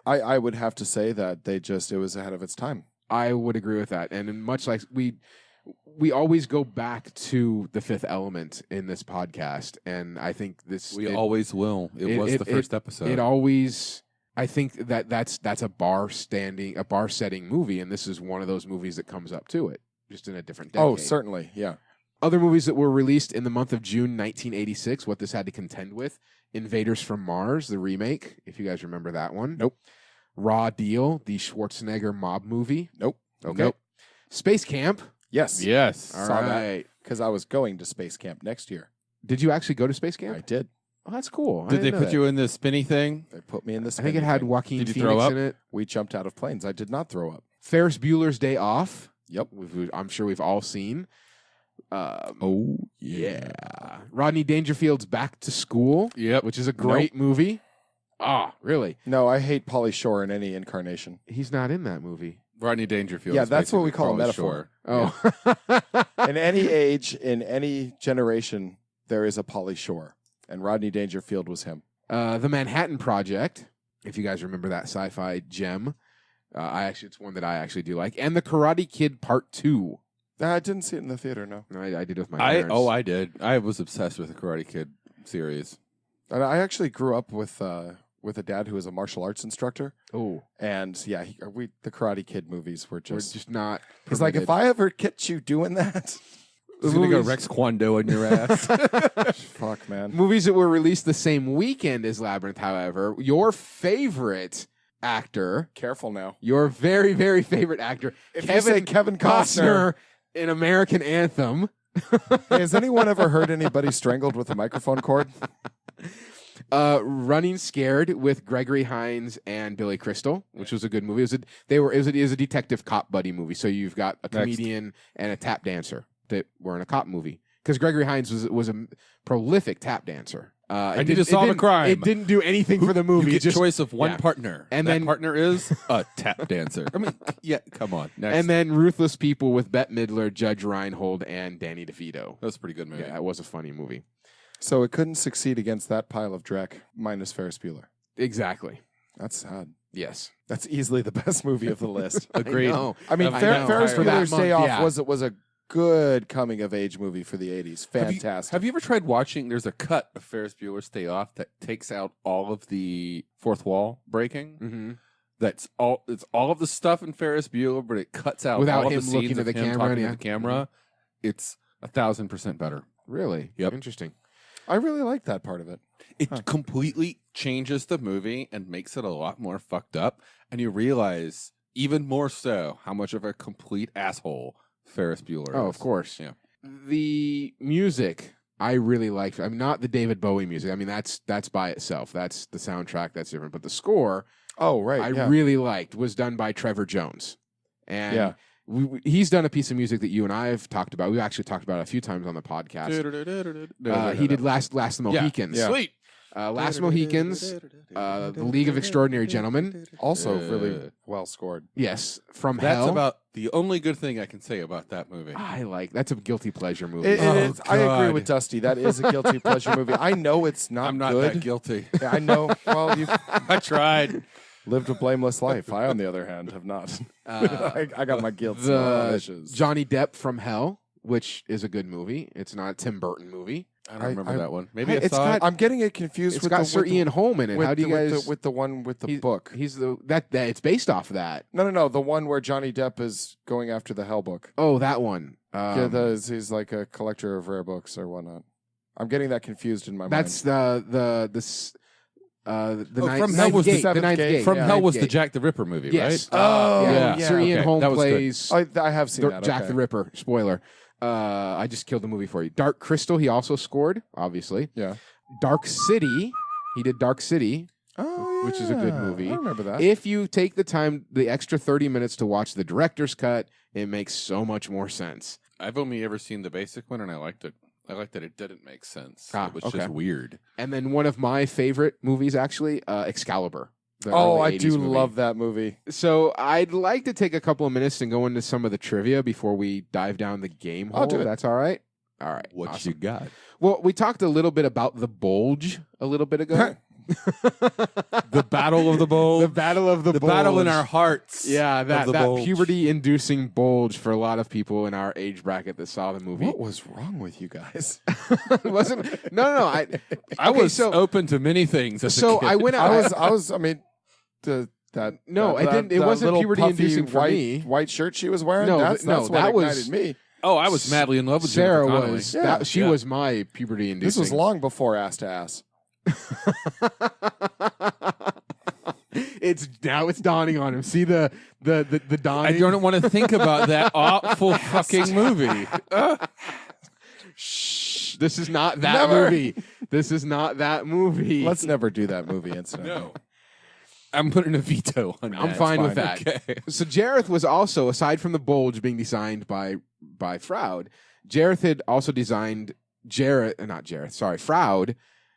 I would have to say that it was ahead of its time. I would agree with that. And much like we always go back to The Fifth Element in this podcast, and I think always will. It was the first episode. It always. I think that's a bar setting movie, and this is one of those movies that comes up to it, just in a different decade. Oh, certainly, yeah. Other movies that were released in the month of June 1986, what this had to contend with: Invaders from Mars, the remake, if you guys remember that one. Nope. Raw Deal, the Schwarzenegger mob movie. Nope. Okay. Nope. Space Camp. Yes. All Saw right. that because I was going to Space Camp next year. Did you actually go to Space Camp? I did. Oh, that's cool. Did they put you in the spinny thing? They put me in the I spinning think it had thing. Joaquin Did you Phoenix throw up? in it. We jumped out of planes. I did not throw up. Ferris Bueller's Day Off. Yep. I'm sure we've all seen. Oh, Yeah. Rodney Dangerfield's Back to School. Yep. Which is a great movie. Ah, really? No, I hate Pauly Shore in any incarnation. He's not in that movie. Rodney Dangerfield. Yeah, is that's what we basically call a Pauly metaphor. Shore. Oh. In any age, in any generation, there is a Pauly Shore. And Rodney Dangerfield was him. The Manhattan Project, if you guys remember that sci-fi gem. It's one that I actually do like. And The Karate Kid Part 2. I didn't see it in the theater, no. I did with my parents. I did. I was obsessed with the Karate Kid series. And I actually grew up with a dad who was a martial arts instructor. Oh. And yeah, the Karate Kid movies were just not. He's like, if I ever catch you doing that, He's going to go Rex Kwon Do in your ass. fuck, man. Movies that were released the same weekend as Labyrinth, however, your favorite actor, Careful now. your very, very favorite actor, If you say Kevin Costner, in American Anthem. hey, has anyone ever heard anybody strangled with a microphone cord? Running Scared with Gregory Hines and Billy Crystal, which was a good movie. It was a detective cop buddy movie. So you've got a comedian and a tap dancer that were in a cop movie. Because Gregory Hines was a prolific tap dancer. I need to solve a crime. It didn't do anything for the movie. You get just choice of one partner. And that then- partner is a tap dancer. I mean, yeah, come on. Next. And then Ruthless People with Bette Midler, Judge Reinhold, and Danny DeVito. That was a pretty good movie. Yeah, that was a funny movie. So it couldn't succeed against that pile of dreck, minus Ferris Bueller. Exactly. That's sad. Yes. That's easily the best movie of the list. Agreed. I mean, I know. Ferris For Bueller's that Day month, Off yeah. was a good coming of age movie for the 80s. Fantastic. Have you ever tried watching? There's a cut of Ferris Bueller's Day Off that takes out all of the fourth wall breaking. Mm-hmm. It's all of the stuff in Ferris Bueller, but it cuts out Without all of him the scenes looking of at the him camera, talking yeah. to the camera. It's 1,000% better. Really? Yep. Interesting. I really like that part of it. It completely changes the movie and makes it a lot more fucked up, and you realize even more so how much of a complete asshole Ferris Bueller is. Oh, of course. Yeah. The music I really liked. I mean, not the David Bowie music. I mean, that's by itself. That's the soundtrack. That's different. But the score Oh, right. I yeah. really liked was done by Trevor Jones. And Yeah. he's done a piece of music that you and I have talked about. We've actually talked about it a few times on the podcast. He did Last the Mohicans. Yeah. Sweet. Last Mohicans, The League of Extraordinary Gentlemen. Also really well scored. Yes, From That's Hell. about the only good thing I can say about that movie. That's a guilty pleasure movie. It is. I agree God. with Dusty. That is a guilty pleasure movie. I know it's not I'm not good. that guilty. Yeah, I know. Well, you've I tried. lived a blameless life. I, on the other hand, have not. I got my guilt. the Johnny Depp From Hell, which is a good movie. It's not a Tim Burton movie. I don't remember that one. Maybe It's I saw got- it. I'm getting it confused It's with got the, Sir with the- Ian Holm in it. with How do you the- guys? with the one with the book? He's that it's based off of that. No, the one where Johnny Depp is going after the Hell book. Oh, that one. He's like a collector of rare books or whatnot. I'm getting that confused in my That's mind. the ninth, From Hell was the gate. The Seventh ninth Gate. gate. From yeah. Hell Ninth was the Gate. Jack the Ripper movie, Yes. right? Oh, yeah. Sir Ian Okay, Holm that was good. plays I have seen that. Jack okay. the Ripper. Spoiler. I just killed the movie for you. Dark Crystal. He also scored, obviously. Yeah. Dark City. He did Dark City. Oh, yeah. Which is a good movie. I remember that. If you take the time, the extra 30 minutes to watch the director's cut, it makes so much more sense. I've only ever seen the basic one, and I liked it. I liked that it didn't make sense. It was Okay. just weird. And then one of my favorite movies, actually, Excalibur. the Oh, early I do 80s movie. love that movie. So I'd like to take a couple of minutes and go into some of the trivia before we dive down the game hole. I'll do it. That's all right? All right. What awesome. you got? Well, we talked a little bit about the bulge a little bit ago. The Battle of the Bulge. The battle of the bulge. battle in our hearts. Yeah, of that the bulge. puberty-inducing bulge for a lot of people in our age bracket that saw the movie. What was wrong with you guys? Wasn't no. I okay, was so- open to many things. As So a kid. I went out. I was. I mean, that. No, that, I didn't- it that wasn't little puberty-inducing puffy for white, me. White shirt she was wearing. No, that's no, what that was- ignited me. Oh, I was madly in love with Sarah Jennifer Connelly. was. Yeah. That, she was my puberty-inducing. This was long before ass to ass. It's dawning on him. See the I dawning. don't want to think about that awful fucking movie. Shh. This is not that Never. movie. This is not that movie. Let's never do that movie incident. No. I'm putting a veto on that. I'm fine with fine. that. Okay. So Jareth was also, aside from the bulge being designed by Froud, Jareth had also designed Froud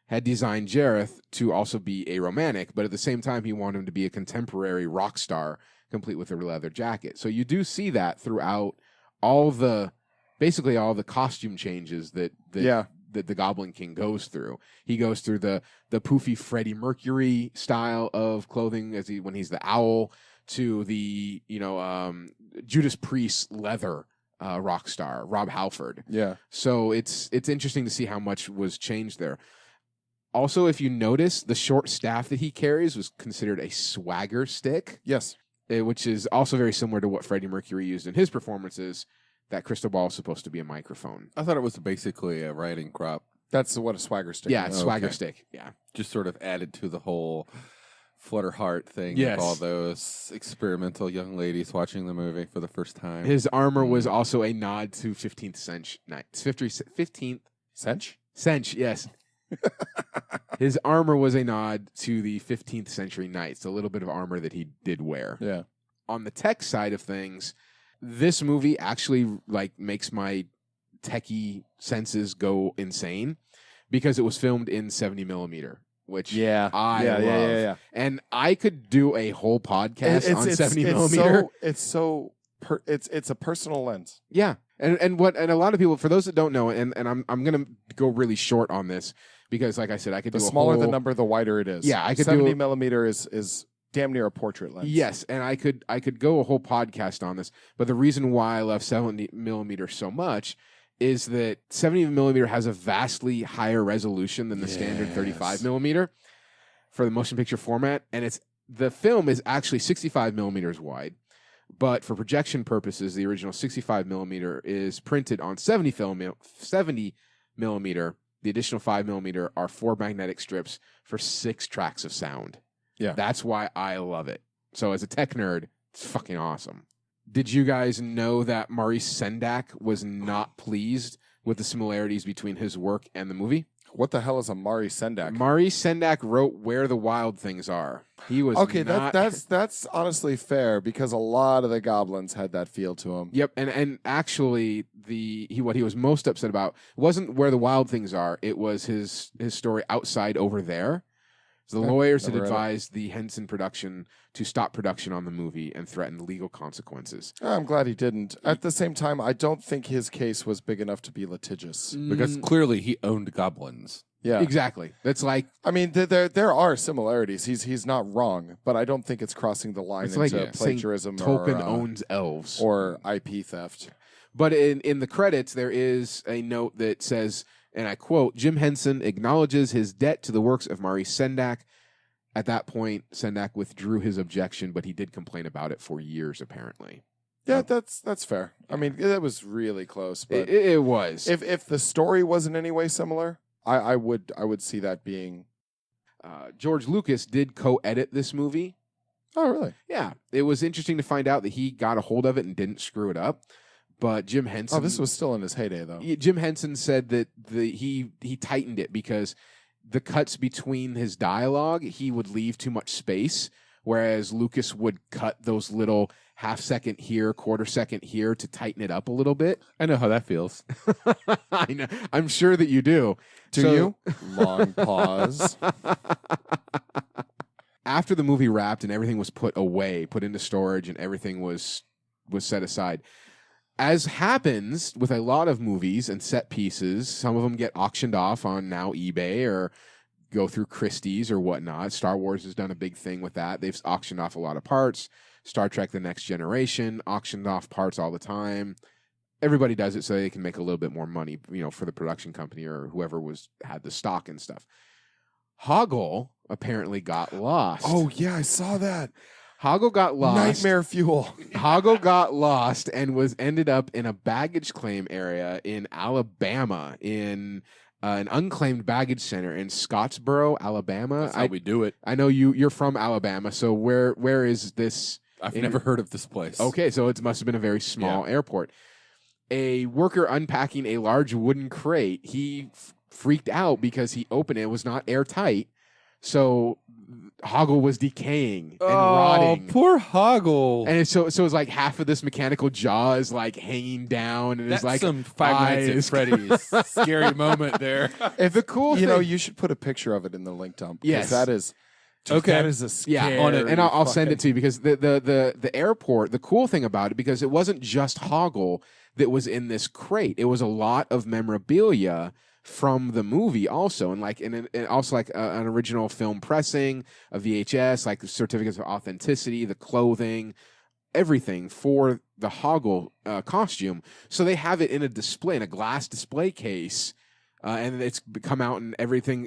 had designed Jareth to also be a romantic, but at the same time he wanted him to be a contemporary rock star, complete with a leather jacket. So you do see that throughout basically all the costume changes that the Goblin King goes through. He goes through the poofy Freddie Mercury style of clothing when he's the owl, to the Judas Priest leather rock star Rob Halford. Yeah. So it's interesting to see how much was changed there. Also, if you notice, the short staff that he carries was considered a swagger stick, Yes. which is also very similar to what Freddie Mercury used in his performances. That crystal ball is supposed to be a microphone. I thought it was basically a riding crop. That's what a swagger stick Yeah, is. it's swagger okay. stick. Yeah. Just sort of added to the whole Flutter Heart thing Yes. of all those experimental young ladies watching the movie for the first time. His armor was also a nod to 15th century. 15th Cinch? century, yes. His armor was a nod to the 15th century knights, a little bit of armor that he did wear. Yeah. On the tech side of things, this movie actually makes my techie senses go insane because it was filmed in 70 millimeter, which Yeah. I love. Yeah. And I could do a whole podcast on 70 millimeter. It's a personal lens. Yeah. And a lot of people, for those that don't know, and I'm gonna go really short on this because, like I said, I could The do a smaller whole, the number, the wider it is. Yeah, I could 70 do millimeter is damn near a portrait lens. Yes, and I could go a whole podcast on this, but the reason why I love 70 millimeter so much is that 70 millimeter has a vastly higher resolution than the standard 35 millimeter for the motion picture format, and the film is actually 65 millimeters wide. But for projection purposes, the original 65 millimeter is printed on 70 millimeter. The additional 5 millimeter are 4 magnetic strips for 6 tracks of sound. Yeah. That's why I love it. So as a tech nerd, it's fucking awesome. Did you guys know that Maurice Sendak was not pleased with the similarities between his work and the movie? What the hell is a Mari Sendak? Maurice Sendak wrote Where the Wild Things Are. He was Okay, not... that's honestly fair because a lot of the goblins had that feel to them. Yep, and actually, what he was most upset about wasn't Where the Wild Things Are. It was his story Outside Over There. So the lawyers had never read it. advised the Henson production to stop production on the movie and threatened legal consequences. I'm glad he didn't. At the same time, I don't think his case was big enough to be litigious. because clearly he owned goblins. Yeah, Exactly. That's like I mean, there are similarities. He's not wrong, but I don't think it's crossing the line it's into like saying plagiarism Tolkien or, owns elves. or IP theft. But in the credits, there is a note that says And I quote, Jim Henson acknowledges his debt to the works of Maurice Sendak. At that point, Sendak withdrew his objection, but he did complain about it for years, apparently. Yeah, that's fair. I mean, that was really close. But It was. if the story was in any way similar, I would see that being. George Lucas did co-edit this movie. Oh, really? Yeah. It was interesting to find out that he got a hold of it and didn't screw it up. But Jim Henson... Oh, this was still in his heyday, though. Jim Henson said that he tightened it because the cuts between his dialogue, he would leave too much space, whereas Lucas would cut those little half second here, quarter second here to tighten it up a little bit. I know how that feels. I know. I'm sure that you do. Do you? Long pause. After the movie wrapped and everything was put away, put into storage, and everything was set aside, as happens with a lot of movies and set pieces, some of them get auctioned off on now eBay or go through Christie's or whatnot. Star Wars has done a big thing with that. They've auctioned off a lot of parts. Star Trek The Next Generation auctioned off parts all the time. Everybody does it so they can make a little bit more money, for the production company or whoever had the stock and stuff. Hoggle apparently got lost. Oh, yeah, I saw that. Hoggle got lost. Nightmare fuel. Hoggle got lost and ended up in a baggage claim area in Alabama in an unclaimed baggage center in Scottsboro, Alabama. That's how we do it. I know you're from Alabama, so where is this? I've never heard of this place. Okay, so it must have been a very small airport. A worker unpacking a large wooden crate, he freaked out because he opened it. It was not airtight, so Hoggle was decaying and rotting. Oh, poor Hoggle. And so it's like half of this mechanical jaw is like hanging down, and That's it's like some Five Nights at Freddy's scary moment there. If the cool thing, you should put a picture of it in the link dump. Yes. That is. Dude, Okay. That is a scary. on it, and I'll send it to you because the airport. The cool thing about it, because it wasn't just Hoggle that was in this crate. It was a lot of memorabilia from the movie also, and also like an original film pressing, a VHS, like the certificates of authenticity, the clothing, everything for the Hoggle costume. So they have it in a display, in a glass display case, and it's come out and everything.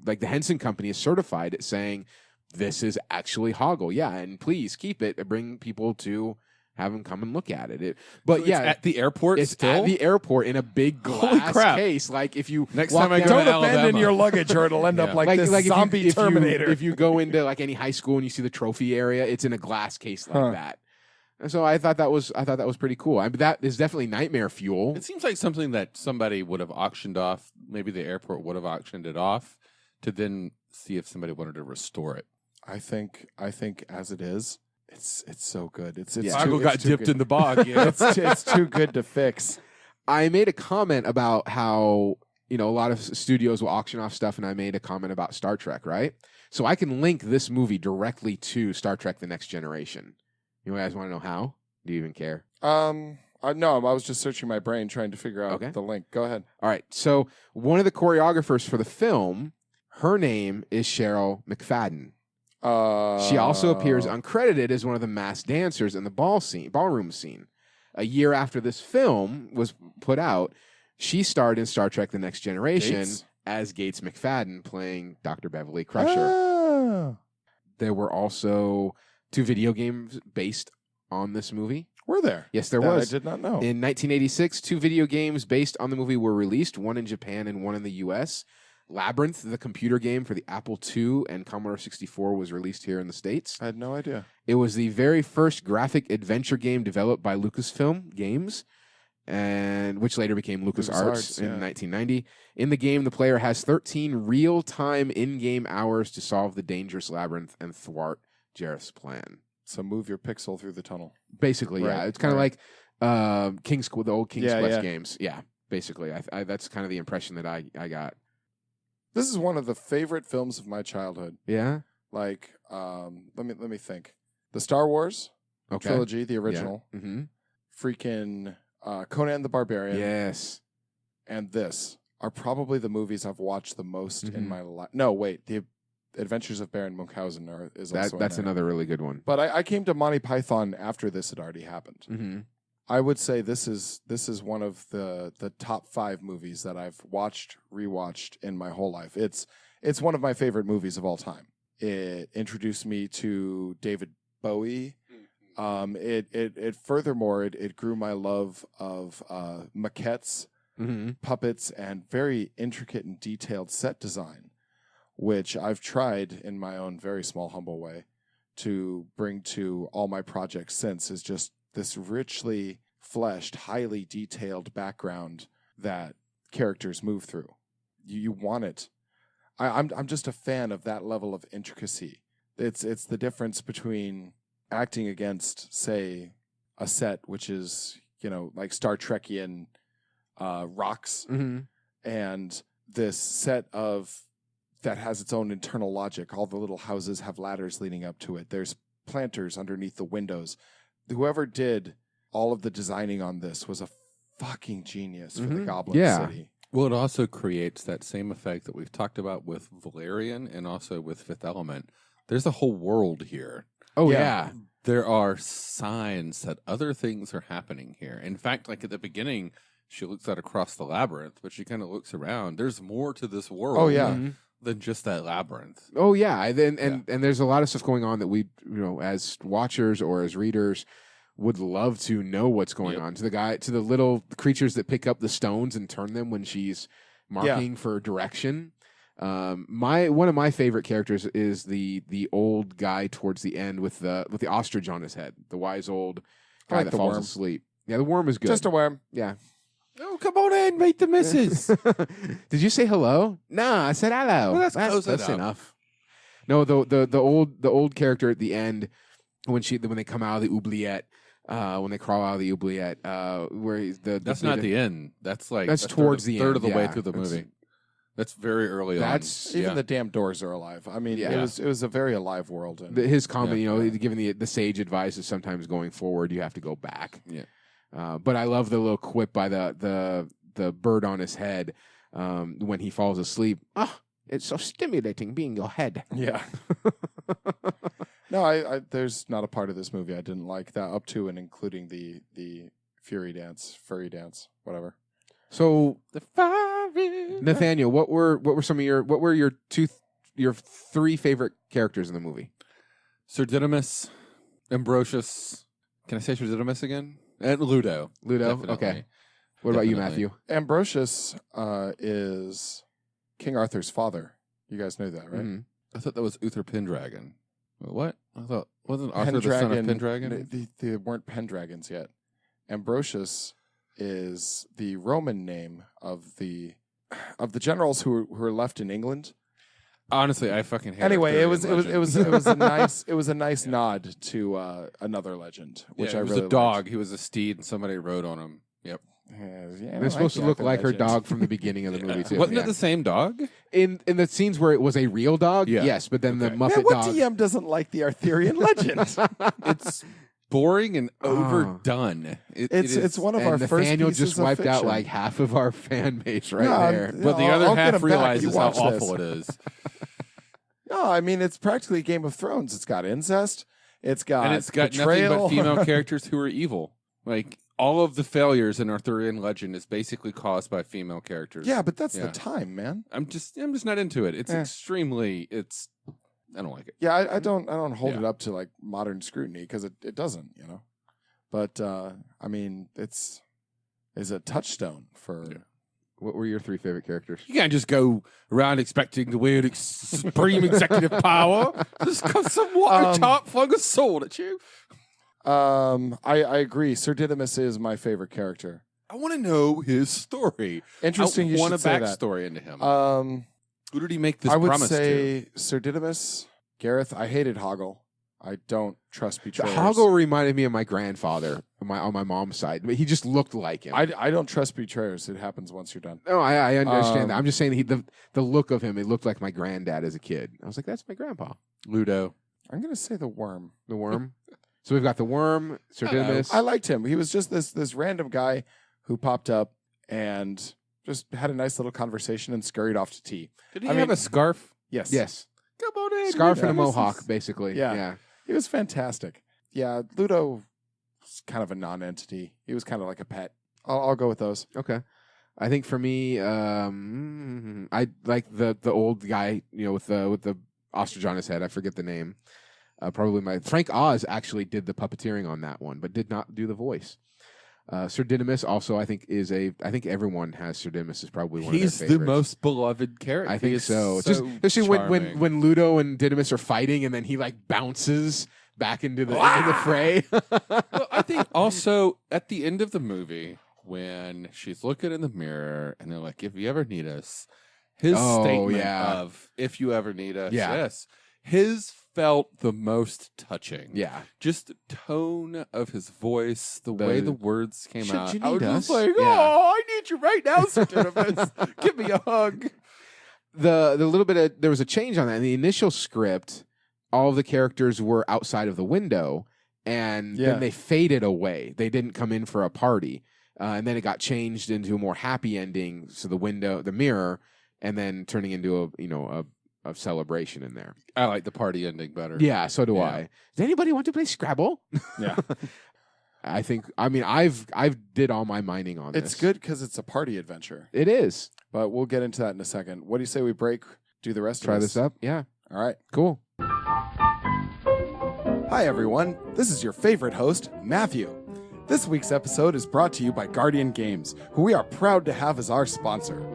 Like the Henson Company is certified it, saying this is actually Hoggle. Yeah, and please keep it and bring people to have them come and look at it. But So it's at the airport it's still? at the airport in a big Holy glass crap. case. Like if you Next walk time I down- go Don't to abandon Alabama. your luggage, or it'll end up like this if you- zombie if you- Terminator. if you go into like any high school and you see the trophy area, it's in a glass case like that. And so I thought that was pretty cool. That is definitely nightmare fuel. It seems like something that somebody would have auctioned off. Maybe the airport would have auctioned it off to then see if somebody wanted to restore it. I think as it is, it's so good. It's Hoggle got dipped in the bog. Yeah. it's too good to fix. I made a comment about how, a lot of studios will auction off stuff, and I made a comment about Star Trek, right? So I can link this movie directly to Star Trek The Next Generation. You guys want to know how? Do you even care? No, I was just searching my brain trying to figure out Okay. the link. Go ahead. All right. So one of the choreographers for the film, her name is Cheryl McFadden. She also appears uncredited as one of the masked dancers in the ballroom scene. A year after this film was put out, she starred in Star Trek The Next Generation Gates? as Gates McFadden, playing Dr. Beverly Crusher. Oh. There were also 2 video games based on this movie. Were there? Yes, there That was. I did not know. In 1986, 2 video games based on the movie were released, one in Japan and one in the U.S. Labyrinth, the computer game for the Apple II and Commodore 64, was released here in the States. I had no idea. It was the very first graphic adventure game developed by Lucasfilm Games, and which later became LucasArts in 1990. In the game, the player has 13 real-time in-game hours to solve the dangerous labyrinth and thwart Jareth's plan. So move your pixel through the tunnel. Basically, yeah. Right, It's kind of right. like the old King's Yeah, Quest yeah. games. Yeah, basically. I that's kind of the impression that I got. This is one of the favorite films of my childhood. Yeah? Like, let me think. The Star Wars Okay. trilogy, the original. Yeah. Mm-hmm. Freaking Conan the Barbarian. Yes. And this are probably the movies I've watched the most in Mhm. my life. No, wait. The Adventures of Baron Munchausen is also That's in there. another really good one. But I came to Monty Python after this had already happened. Mm-hmm. I would say this is one of the top 5 movies that I've watched, rewatched in my whole life. It's one of my favorite movies of all time. It introduced me to David Bowie. It furthermore it grew my love of maquettes, puppets, and very intricate and detailed set design, which I've tried in my own very small, humble way to bring to all my projects since, is just this richly fleshed, highly detailed background that characters move through. You want it. I'm just a fan of that level of intricacy. It's the difference between acting against, say, a set which is, like Star Trekian rocks, and this set of that has its own internal logic. All the little houses have ladders leading up to it. There's planters underneath the windows. Whoever did all of the designing on this was a fucking genius for the Goblin City. Well, it also creates that same effect that we've talked about with Valerian and also with Fifth Element. There's a whole world here. Oh, yeah. There are signs that other things are happening here. In fact, like at the beginning, she looks out across the labyrinth, but she kind of looks around. There's more to this world than just that labyrinth. Oh, yeah. And there's a lot of stuff going on that we, as watchers or as readers, would love to know what's going on. To the little creatures that pick up the stones and turn them when she's marking for direction. One of my favorite characters is the old guy towards the end with the ostrich on his head, the wise old guy that falls asleep. Yeah, the worm is good. Just a worm. Yeah. Oh, come on in, meet the missus. Did you say hello? No, I said hello. Well, that's enough. No, the old character at the end when they come out of the oubliette. When they crawl out of the oubliette, where he's that's not the end. That's like that's towards the third end, of the way through the movie. That's very early on. Even the damn doors are alive. I mean, it was a very alive world. And his comment, given the sage advice is sometimes going forward, you have to go back. Yeah. But I love the little quip by the bird on his head when he falls asleep. Oh, it's so stimulating being your head. Yeah. No, I there's not a part of this movie I didn't like, that up to and including the furry dance, whatever. So the furry. Nathanael, what were your 3 favorite characters in the movie? Sir Didymus, Ambrosius. Can I say Sir Didymus again? And Ludo. Definitely. Okay. What about you, Matthew? Ambrosius is King Arthur's father. You guys knew that, right? Mm-hmm. I thought that was Uther Pendragon. What? I thought, wasn't Arthur the son of Pendragon? They weren't Pendragons yet. Ambrosius is the Roman name of the generals who were left in England. Honestly, I fucking hate. Anyway, it was a nice nod to another legend, which I really was a dog. Liked. He was a steed, and somebody rode on him. Yep. They're supposed to look like her dog from the beginning of the movie too. Wasn't it the same dog? In the scenes where it was a real dog, yes, but then the Muppet what dog. DM doesn't like the Arthurian legend? It's boring and overdone. It's one of our first Nathanael pieces just wiped of out fiction. like half of our fan base there. But the other half realizes how awful it is. No, I mean it's practically Game of Thrones. It's got incest. It's got betrayal. Nothing but female characters who are evil. Like all of the failures in Arthurian legend is basically caused by female characters. Yeah, but that's the time, man. I'm just not into it. It's extremely. I don't like it. Yeah, I don't hold it up to like modern scrutiny because it doesn't, But I mean, it's a touchstone for. Yeah. What were your 3 favorite characters? You can't just go around expecting the weird supreme executive power. Just got some water top flung a sword at you. I agree. Sir Didymus is my favorite character. I want to know his story. Interesting. I want a backstory into him. Who did he make this promise to? I would say Sir Didymus, Gareth. I hated Hoggle. I don't trust betrayers. Hoggle reminded me of my grandfather on my mom's side. But he just looked like him. I don't trust betrayers. It happens once you're done. No, I understand that. I'm just saying the look of him, it looked like my granddad as a kid. I was like, that's my grandpa. Ludo. I'm going to say the worm. The worm? So we've got the worm, Sir Didymus. I liked him. He was just this random guy who popped up and just had a nice little conversation and scurried off to tea. Did he have a scarf? Yes. Yes. Come on in. Scarf and a mohawk, basically. Yeah. He was fantastic. Yeah, Ludo was kind of a non-entity. He was kind of like a pet. I'll go with those. Okay. I think for me, I like the old guy, with the ostrich on his head. I forget the name. Probably Frank Oz actually did the puppeteering on that one, but did not do the voice. Sir Didymus also, I think everyone has Sir Didymus is probably one of their favorites. He's the most beloved character. I think so. Just especially when Ludo and Didymus are fighting, and then he like bounces back into the fray. Well, I think also at the end of the movie, when she's looking in the mirror and they're like, "If you ever need us," his statement of "If you ever need us," yes, his felt the most touching. Yeah. Just the tone of his voice, the way the words came out. You I was need just us? like, I need you right now, Sir Didymus. Give me a hug. The little bit of, there was a change on that. In the initial script, all of the characters were outside of the window, and then they faded away. They didn't come in for a party. And then it got changed into a more happy ending. So the mirror, and then turning into a celebration in there. I like the party ending better. Yeah, so do I. Does anybody want to play Scrabble? Yeah. I've did all my mining on this. It's good because it's a party adventure. It is. But we'll get into that in a second. What do you say we break, do the rest Try of this up? Yeah. All right. Cool. Hi, everyone. This is your favorite host, Matthew. This week's episode is brought to you by Guardian Games, who we are proud to have as our sponsor.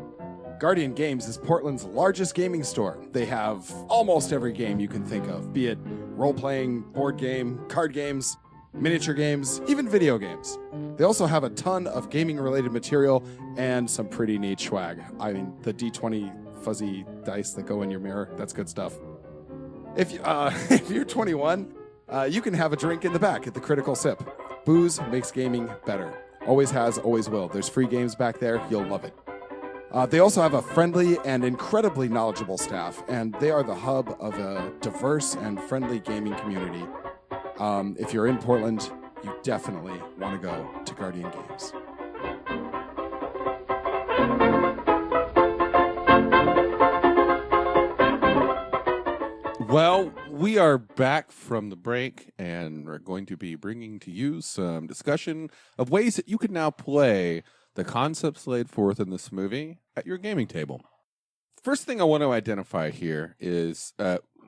Guardian Games is Portland's largest gaming store. They have almost every game you can think of, be it role-playing, board game, card games, miniature games, even video games. They also have a ton of gaming-related material and some pretty neat swag. I mean, the D20 fuzzy dice that go in your mirror, that's good stuff. If you're 21, you can have a drink in the back at the Critical Sip. Booze makes gaming better. Always has, always will. There's free games back there. You'll love it. They also have a friendly and incredibly knowledgeable staff, and they are the hub of a diverse and friendly gaming community. If you're in Portland, you definitely want to go to Guardian Games. Well, we are back from the break, and we're going to be bringing to you some discussion of ways that you can now play the concepts laid forth in this movie at your gaming table. First thing I want to identify here is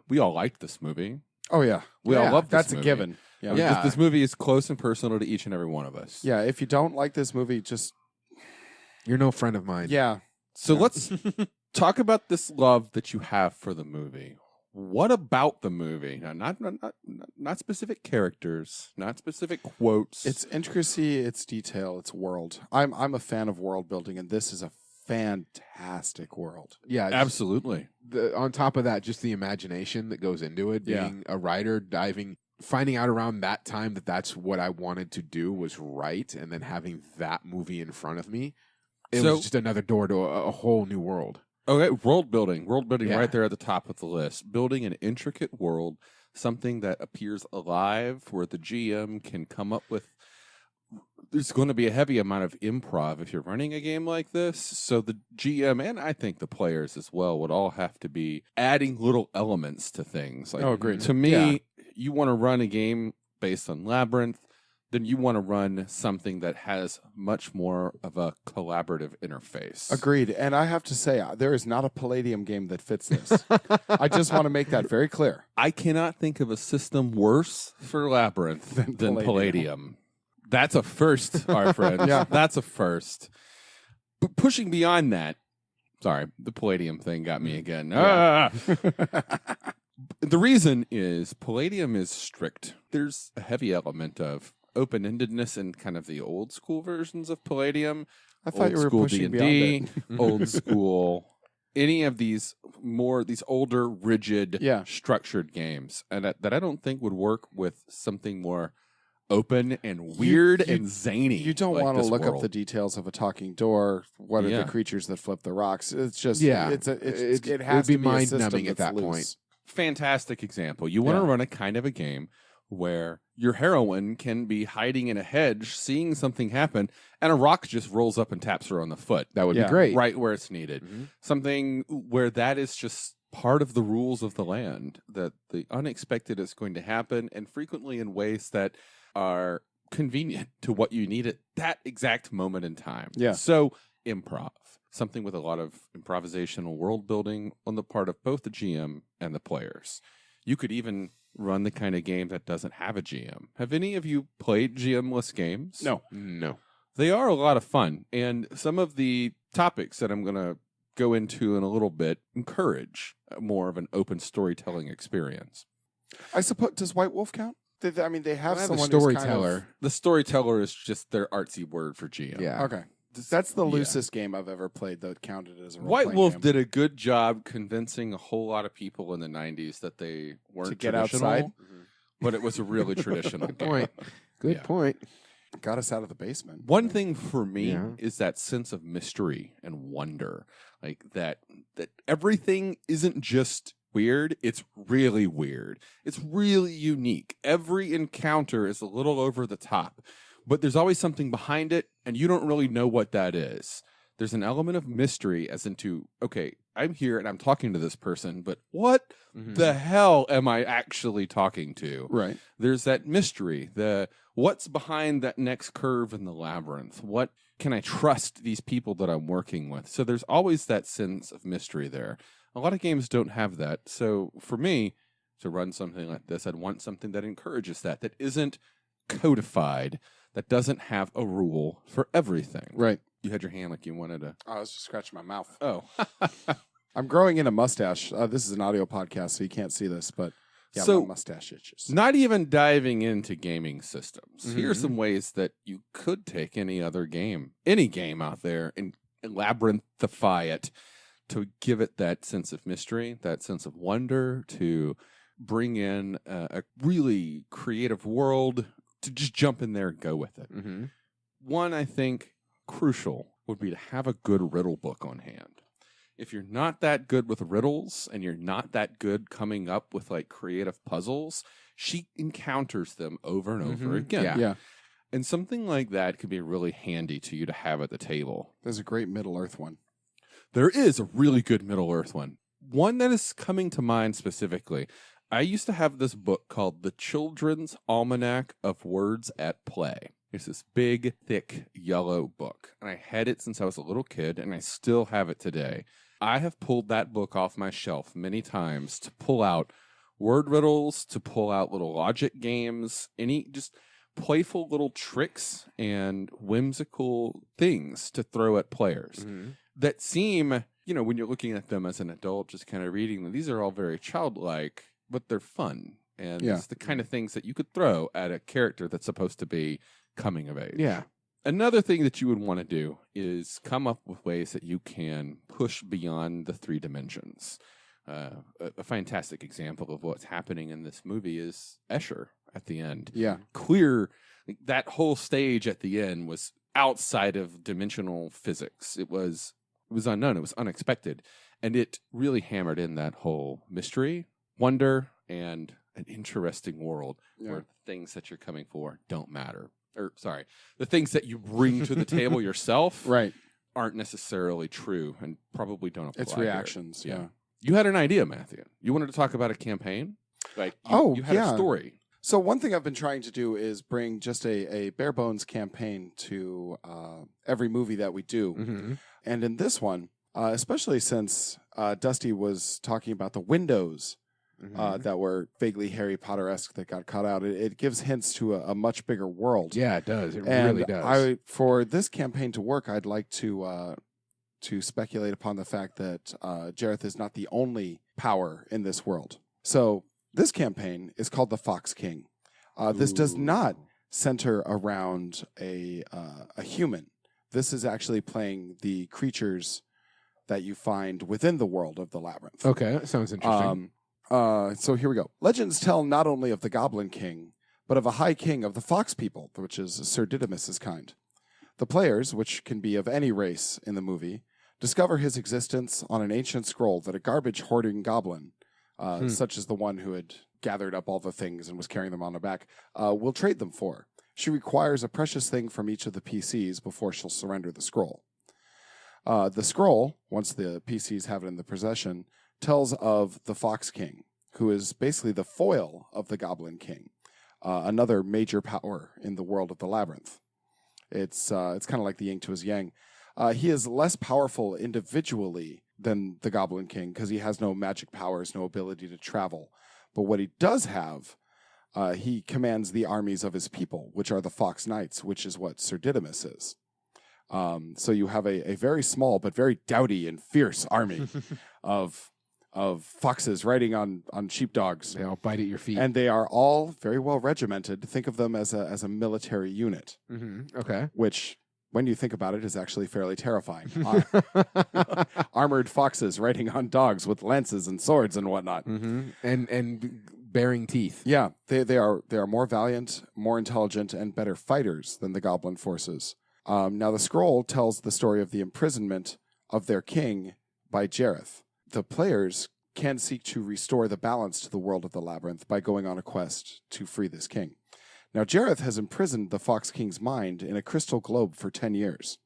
we all liked this movie. Oh, yeah. We all love this That's movie. a given. Yeah. This movie is close and personal to each and every one of us. Yeah, if you don't like this movie, just... You're no friend of mine. Yeah. So let's talk about this love that you have for the movie. What about the movie? Now, not specific characters, not specific quotes. It's intricacy, it's detail, it's world. I'm a fan of world building, and this is a fantastic world. Yeah. Absolutely. On top of that, just the imagination that goes into it, being a writer, finding out around that time that that's what I wanted to do was right, and then having that movie in front of me, it was just another door to a whole new world. Okay, world building right there at the top of the list. Building an intricate world, something that appears alive, where the GM can come up with. There's going to be a heavy amount of improv if you're running a game like this. So the GM and I think the players as well would all have to be adding little elements to things. Like, agreed. To me, you want to run a game based on Labyrinth, then you want to run something that has much more of a collaborative interface. Agreed. And I have to say, there is not a Palladium game that fits this. I just want to make that very clear. I cannot think of a system worse for Labyrinth than Palladium. That's a first, our friends. Yeah. That's a first. But pushing beyond that, sorry, the Palladium thing got me again. Yeah. The reason is Palladium is strict. There's a heavy element of open-endedness in kind of the old school versions of Palladium. I thought you were pushing D&D, beyond it. old school, any of these older, rigid, structured games, and that I don't think would work with something more open and weird and zany. You don't want to look up the details of a talking door. What are the creatures that flip the rocks? It's just it has to be mind-numbing at that point. Fantastic example. You want to run a kind of a game where your heroine can be hiding in a hedge, seeing something happen, and a rock just rolls up and taps her on the foot. That would be great. Right where it's needed. Mm-hmm. Something where that is just part of the rules of the land, that the unexpected is going to happen, and frequently in ways that are convenient to what you need at that exact moment in time. Yeah. So improv, something with a lot of improvisational world building on the part of both the GM and the players. You could even run the kind of game that doesn't have a GM. Have any of you played GM-less games? No. They are a lot of fun, and some of the topics that I'm going to go into in a little bit encourage more of an open storytelling experience. I suppose, does White Wolf count? They have The someone storyteller. The storyteller is just their artsy word for GM. Yeah. Okay. That's the loosest game I've ever played that counted as a White role-playing Wolf game. did a good job convincing a whole lot of people in the 90s that they weren't To get traditional, outside? but it was a really traditional game. Point. Good Yeah. point. Got us out of the basement. One thing for me Yeah. is that sense of mystery and wonder, like that everything isn't just weird, it's really weird. It's really unique. Every encounter is a little over the top, but there's always something behind it, and you don't really know what that is. There's an element of mystery as into, okay, I'm here and I'm talking to this person, but what the hell am I actually talking to? Right. There's that mystery, what's behind that next curve in the labyrinth? What can I trust these people that I'm working with? So there's always that sense of mystery there. A lot of games don't have that. So for me, to run something like this, I'd want something that encourages that isn't codified, that doesn't have a rule for everything. Right. You had your hand like you wanted to. I was just scratching my mouth. Oh. I'm growing in a mustache. This is an audio podcast, so you can't see this, but yeah, So- my mustache itches. Not even diving into gaming systems. Here's some ways that you could take any game out there, and labyrinthify it to give it that sense of mystery, that sense of wonder, to bring in a really creative world, to just jump in there and go with it. Mm-hmm. One, I think, crucial would be to have a good riddle book on hand. If you're not that good with riddles and you're not that good coming up with like creative puzzles, she encounters them over and over again. Yeah. Yeah. And something like that could be really handy to you to have at the table. There's a great Middle Earth one. There is a really good Middle Earth one. One that is coming to mind specifically. I used to have this book called The Children's Almanac of Words at Play. It's this big, thick, yellow book. And I had it since I was a little kid, and I still have it today. I have pulled that book off my shelf many times to pull out word riddles, to pull out little logic games, any just playful little tricks and whimsical things to throw at players that seem, when you're looking at them as an adult, just kind of reading them, these are all very childlike, but they're fun. And it's the kind of things that you could throw at a character that's supposed to be coming of age. Yeah. Another thing that you would want to do is come up with ways that you can push beyond the 3 dimensions. A fantastic example of what's happening in this movie is Sher at the end. Yeah. Clear, that whole stage at the end was outside of dimensional physics. It was unknown. It was unexpected. And it really hammered in that whole mystery, wonder, and an interesting world where things that you're coming for don't matter. The things that you bring to the table yourself Right. aren't necessarily true and probably don't apply. It's here. reactions. Yeah. You had an idea, Matthew. You wanted to talk about a campaign? You had a story. So one thing I've been trying to do is bring just a bare bones campaign to every movie that we do. And in this one, especially since Dusty was talking about the windows that were vaguely Harry Potter-esque that got cut out, it gives hints to a much bigger world. Yeah, it does. It And really does. for this campaign to work, I'd like to speculate upon the fact that Jareth is not the only power in this world. So this campaign is called the Fox King. This does not center around a human. This is actually playing the creatures that you find within the world of the Labyrinth. Okay, that sounds interesting. So here we go. Legends tell not only of the Goblin King, but of a high king of the Fox people, which is Sir Didymus's kind. The players, which can be of any race in the movie, discover his existence on an ancient scroll that a garbage-hoarding goblin, such as the one who had gathered up all the things and was carrying them on her back, will trade them for. She requires a precious thing from each of the PCs before she'll surrender the scroll. The scroll, once the PCs have it in their possession, tells of the Fox King, who is basically the foil of the Goblin King. another major power in the world of the Labyrinth. It's kind of like the yin to his yang. He is less powerful individually than the Goblin King because he has no magic powers, no ability to travel. But what he does have, he commands the armies of his people, which are the Fox Knights, which is what Sir Didymus is. So you have a very small but very doughty and fierce army of foxes riding on sheepdogs. They all bite at your feet. And they are all very well regimented. Think of them as a military unit. Mm-hmm. Okay. Which, when you think about it, is actually fairly terrifying. Armored foxes riding on dogs with lances and swords and whatnot. Mm-hmm. And bearing teeth. Yeah, they are more valiant, more intelligent, and better fighters than the goblin forces. Now, the scroll tells the story of the imprisonment of their king by Jareth. The players can seek to restore the balance to the world of the Labyrinth by going on a quest to free this king. Now, Jareth has imprisoned the Fox King's mind in a crystal globe for 10 years.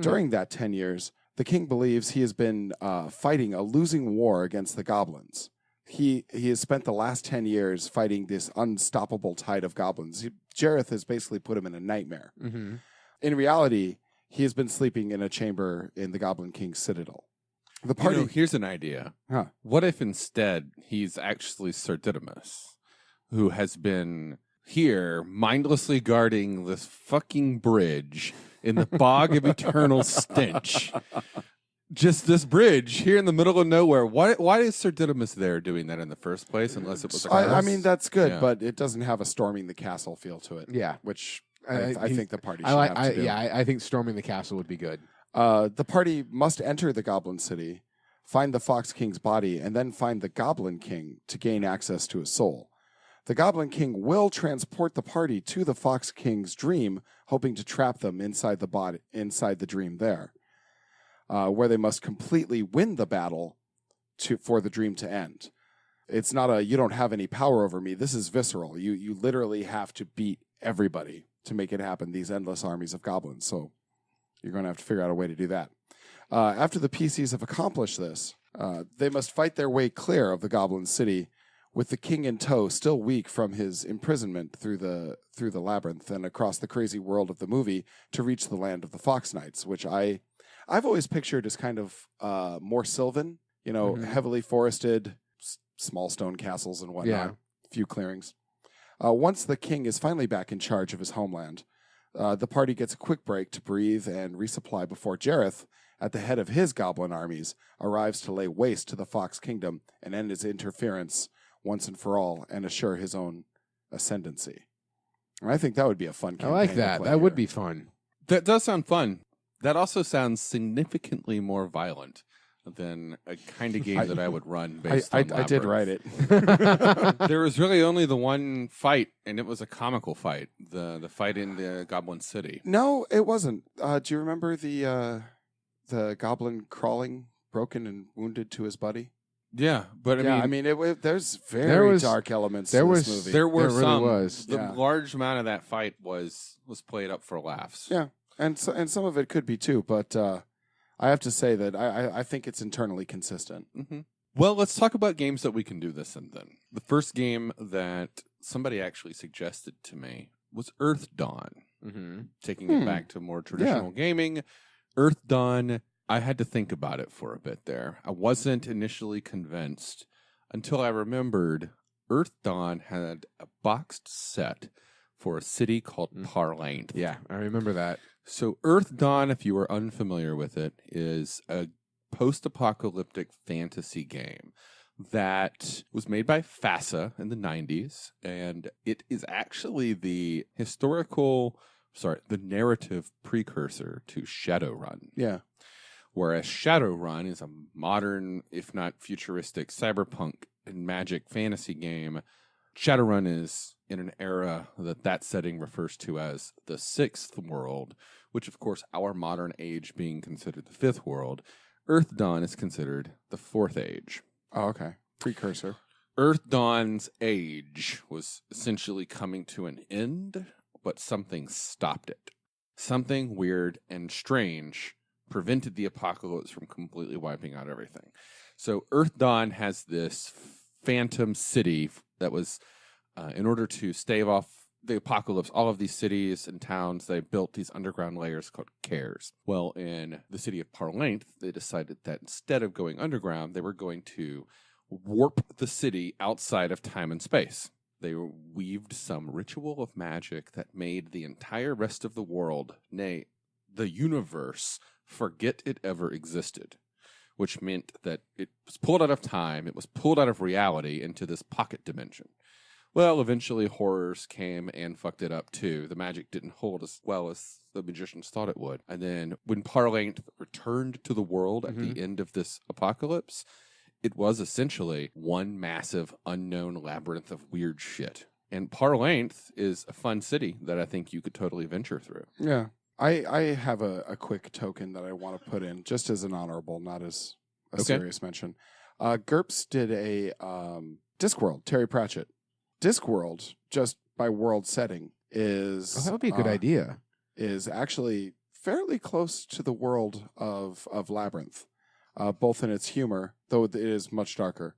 During that 10 years, the king believes he has been fighting a losing war against the goblins. He has spent the last 10 years fighting this unstoppable tide of goblins. Jareth has basically put him in a nightmare. Mm-hmm. In reality, he has been sleeping in a chamber in the Goblin King's citadel. The party. Here's an idea. Huh. What if instead he's actually Sir Didymus, who has been here mindlessly guarding this fucking bridge in the bog of eternal stench? Just this bridge here in the middle of nowhere. Why is Sir Didymus there doing that in the first place? Unless it was I mean, that's good, but it doesn't have a storming the castle feel to it. Yeah. Which I think the party should have to do. Yeah, I think storming the castle would be good. The party must enter the Goblin City, find the Fox King's body, and then find the Goblin King to gain access to his soul. The Goblin King will transport the party to the Fox King's dream, hoping to trap them inside the dream there, where they must completely win the battle for the dream to end. It's not you don't have any power over me. This is visceral. You literally have to beat everybody to make it happen, these endless armies of goblins. So you're going to have to figure out a way to do that. After the PCs have accomplished this, they must fight their way clear of the Goblin City, with the king in tow, still weak from his imprisonment through the labyrinth and across the crazy world of the movie, to reach the land of the Fox Knights, which I've always pictured as kind of more sylvan, heavily forested, small stone castles and whatnot, few clearings. Once the king is finally back in charge of his homeland, the party gets a quick break to breathe and resupply before Jareth, at the head of his goblin armies, arrives to lay waste to the Fox Kingdom and end his interference once and for all and assure his own ascendancy. And I think that would be a fun campaign. I like that. That would be fun. That does sound fun. That also sounds significantly more violent than a kind of game that I would run based on I did write it. There was really only the one fight, and it was a comical fight, the fight in the Goblin City. No, it wasn't. Do you remember the goblin crawling, broken and wounded to his buddy? Yeah, but I mean, there's very dark elements to this movie. There were some. Really was. The large amount of that fight was played up for laughs. Yeah, and some of it could be too, but I have to say that I think it's internally consistent. Mm-hmm. Well, let's talk about games that we can do this in then. The first game that somebody actually suggested to me was Earth Dawn. Mm-hmm. Taking it back to more traditional gaming. Earth Dawn, I had to think about it for a bit there. I wasn't initially convinced until I remembered Earth Dawn had a boxed set for a city called Parlainth. Yeah, I remember that. So Earth Dawn, if you are unfamiliar with it, is a post-apocalyptic fantasy game that was made by FASA in the 90s, and it is actually the narrative precursor to Shadowrun. Yeah. Whereas Shadowrun is a modern, if not futuristic, cyberpunk and magic fantasy game, Shadowrun is in an era that setting refers to as the sixth world, which of course our modern age being considered the fifth world. Earth Dawn is considered the fourth age. Oh, okay. Precursor. Earth Dawn's age was essentially coming to an end, but something stopped it. Something weird and strange prevented the apocalypse from completely wiping out everything. So Earth Dawn has this phantom city that was In order to stave off the apocalypse, all of these cities and towns, they built these underground layers called cares. Well, in the city of Parlainth, they decided that instead of going underground, they were going to warp the city outside of time and space. They weaved some ritual of magic that made the entire rest of the world, nay, the universe, forget it ever existed, which meant that it was pulled out of time, it was pulled out of reality into this pocket dimension. Well, eventually horrors came and fucked it up too. The magic didn't hold as well as the magicians thought it would. And then when Parlainth returned to the world at the end of this apocalypse, it was essentially one massive unknown labyrinth of weird shit. And Parlainth is a fun city that I think you could totally venture through. Yeah. I have a quick token that I want to put in just as an honorable, not as a serious mention. GURPS did a Discworld, Terry Pratchett. Discworld, just by world setting, is... that would be a good idea. Is actually fairly close to the world of Labyrinth, both in its humor, though it is much darker,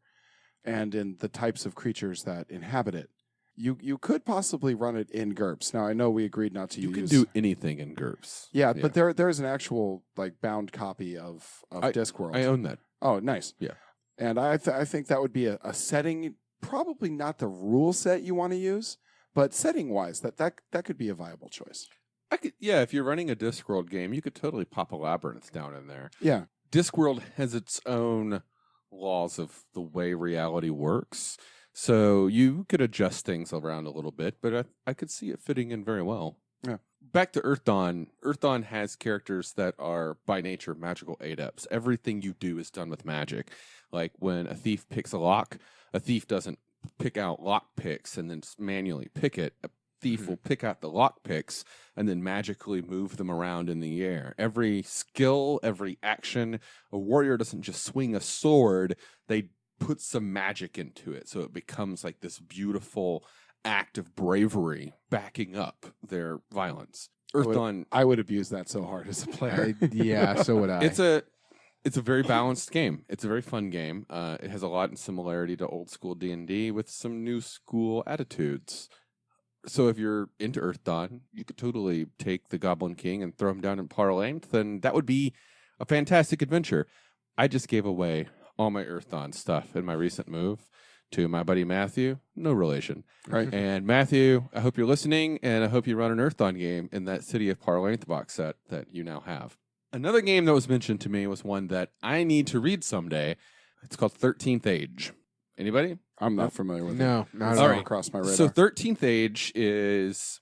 and in the types of creatures that inhabit it. You could possibly run it in GURPS. Now, I know we agreed not to use... You can do anything in GURPS. Yeah, but there is an actual bound copy of Discworld. I own that. Oh, nice. Yeah. And I think that would be a setting... Probably not the rule set you want to use, but setting-wise, that could be a viable choice. If you're running a Discworld game, you could totally pop a Labyrinth down in there. Yeah. Discworld has its own laws of the way reality works, so you could adjust things around a little bit, but I could see it fitting in very well. Yeah. Back to Earth Dawn. Earth Dawn has characters that are, by nature, magical adepts. Everything you do is done with magic. Like when a thief picks a lock, a thief doesn't pick out lock picks and then manually pick it. A thief will pick out the lock picks and then magically move them around in the air. Every skill, every action, a warrior doesn't just swing a sword, they put some magic into it. So it becomes like this beautiful act of bravery backing up their violence. Earth Dawn... I would abuse that so hard as a player. Yeah, so would I. It's a very balanced game. It's a very fun game. It has a lot in similarity to old school D&D with some new school attitudes. So if you're into Earth Dawn, you could totally take the Goblin King and throw him down in Parlainth, and that would be a fantastic adventure. I just gave away all my Earth Dawn stuff in my recent move to my buddy Matthew. No relation. Right. And Matthew, I hope you're listening, and I hope you run an Earth Dawn game in that City of Parlainth box set that you now have. Another game that was mentioned to me was one that I need to read someday. It's called 13th Age. Anybody? I'm not familiar with it. No, not It's at all. not across my radar. So 13th Age is...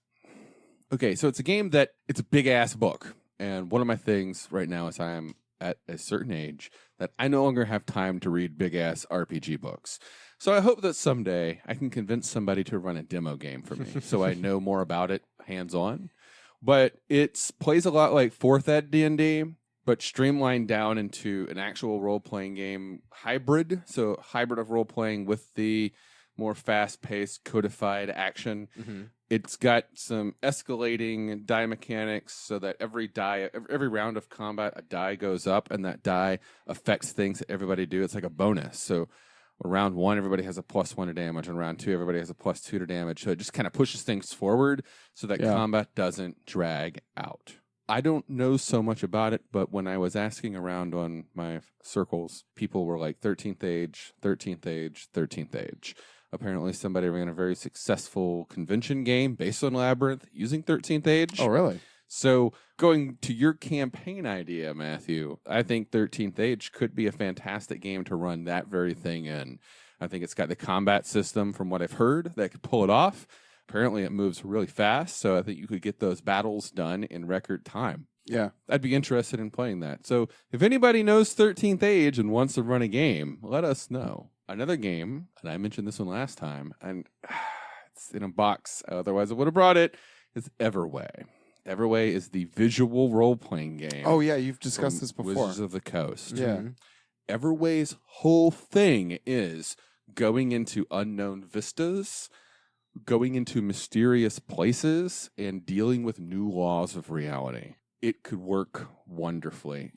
Okay, so it's a game that... It's a big-ass book. And one of my things right now is I am at a certain age that I no longer have time to read big-ass RPG books. So I hope that someday I can convince somebody to run a demo game for me so I know more about it hands-on. But it plays a lot like 4th Ed D&D, but streamlined down into an actual role-playing game hybrid. So hybrid of role-playing with the more fast-paced, codified action. Mm-hmm. It's got some escalating die mechanics so that every round of combat, a die goes up, and that die affects things that everybody do. It's like a bonus. So round 1, everybody has a +1 to damage. On round 2, everybody has a +2 to damage. So it just kind of pushes things forward so that combat doesn't drag out. I don't know so much about it, but when I was asking around on my circles, people were like, 13th Age, 13th Age, 13th Age. Apparently somebody ran a very successful convention game based on Labyrinth using 13th Age. Oh, really? So going to your campaign idea, Matthew, I think 13th Age could be a fantastic game to run that very thing in. I think it's got the combat system, from what I've heard, that could pull it off. Apparently it moves really fast, so I think you could get those battles done in record time. Yeah. I'd be interested in playing that. So if anybody knows 13th Age and wants to run a game, let us know. Another game, and I mentioned this one last time, and it's in a box, otherwise I would have brought it, is Everway. Everway is the visual role-playing game. Oh, yeah, you've discussed this before. Wizards of the Coast. Yeah. Mm-hmm. Everway's whole thing is going into unknown vistas, going into mysterious places, and dealing with new laws of reality. It could work wonderfully.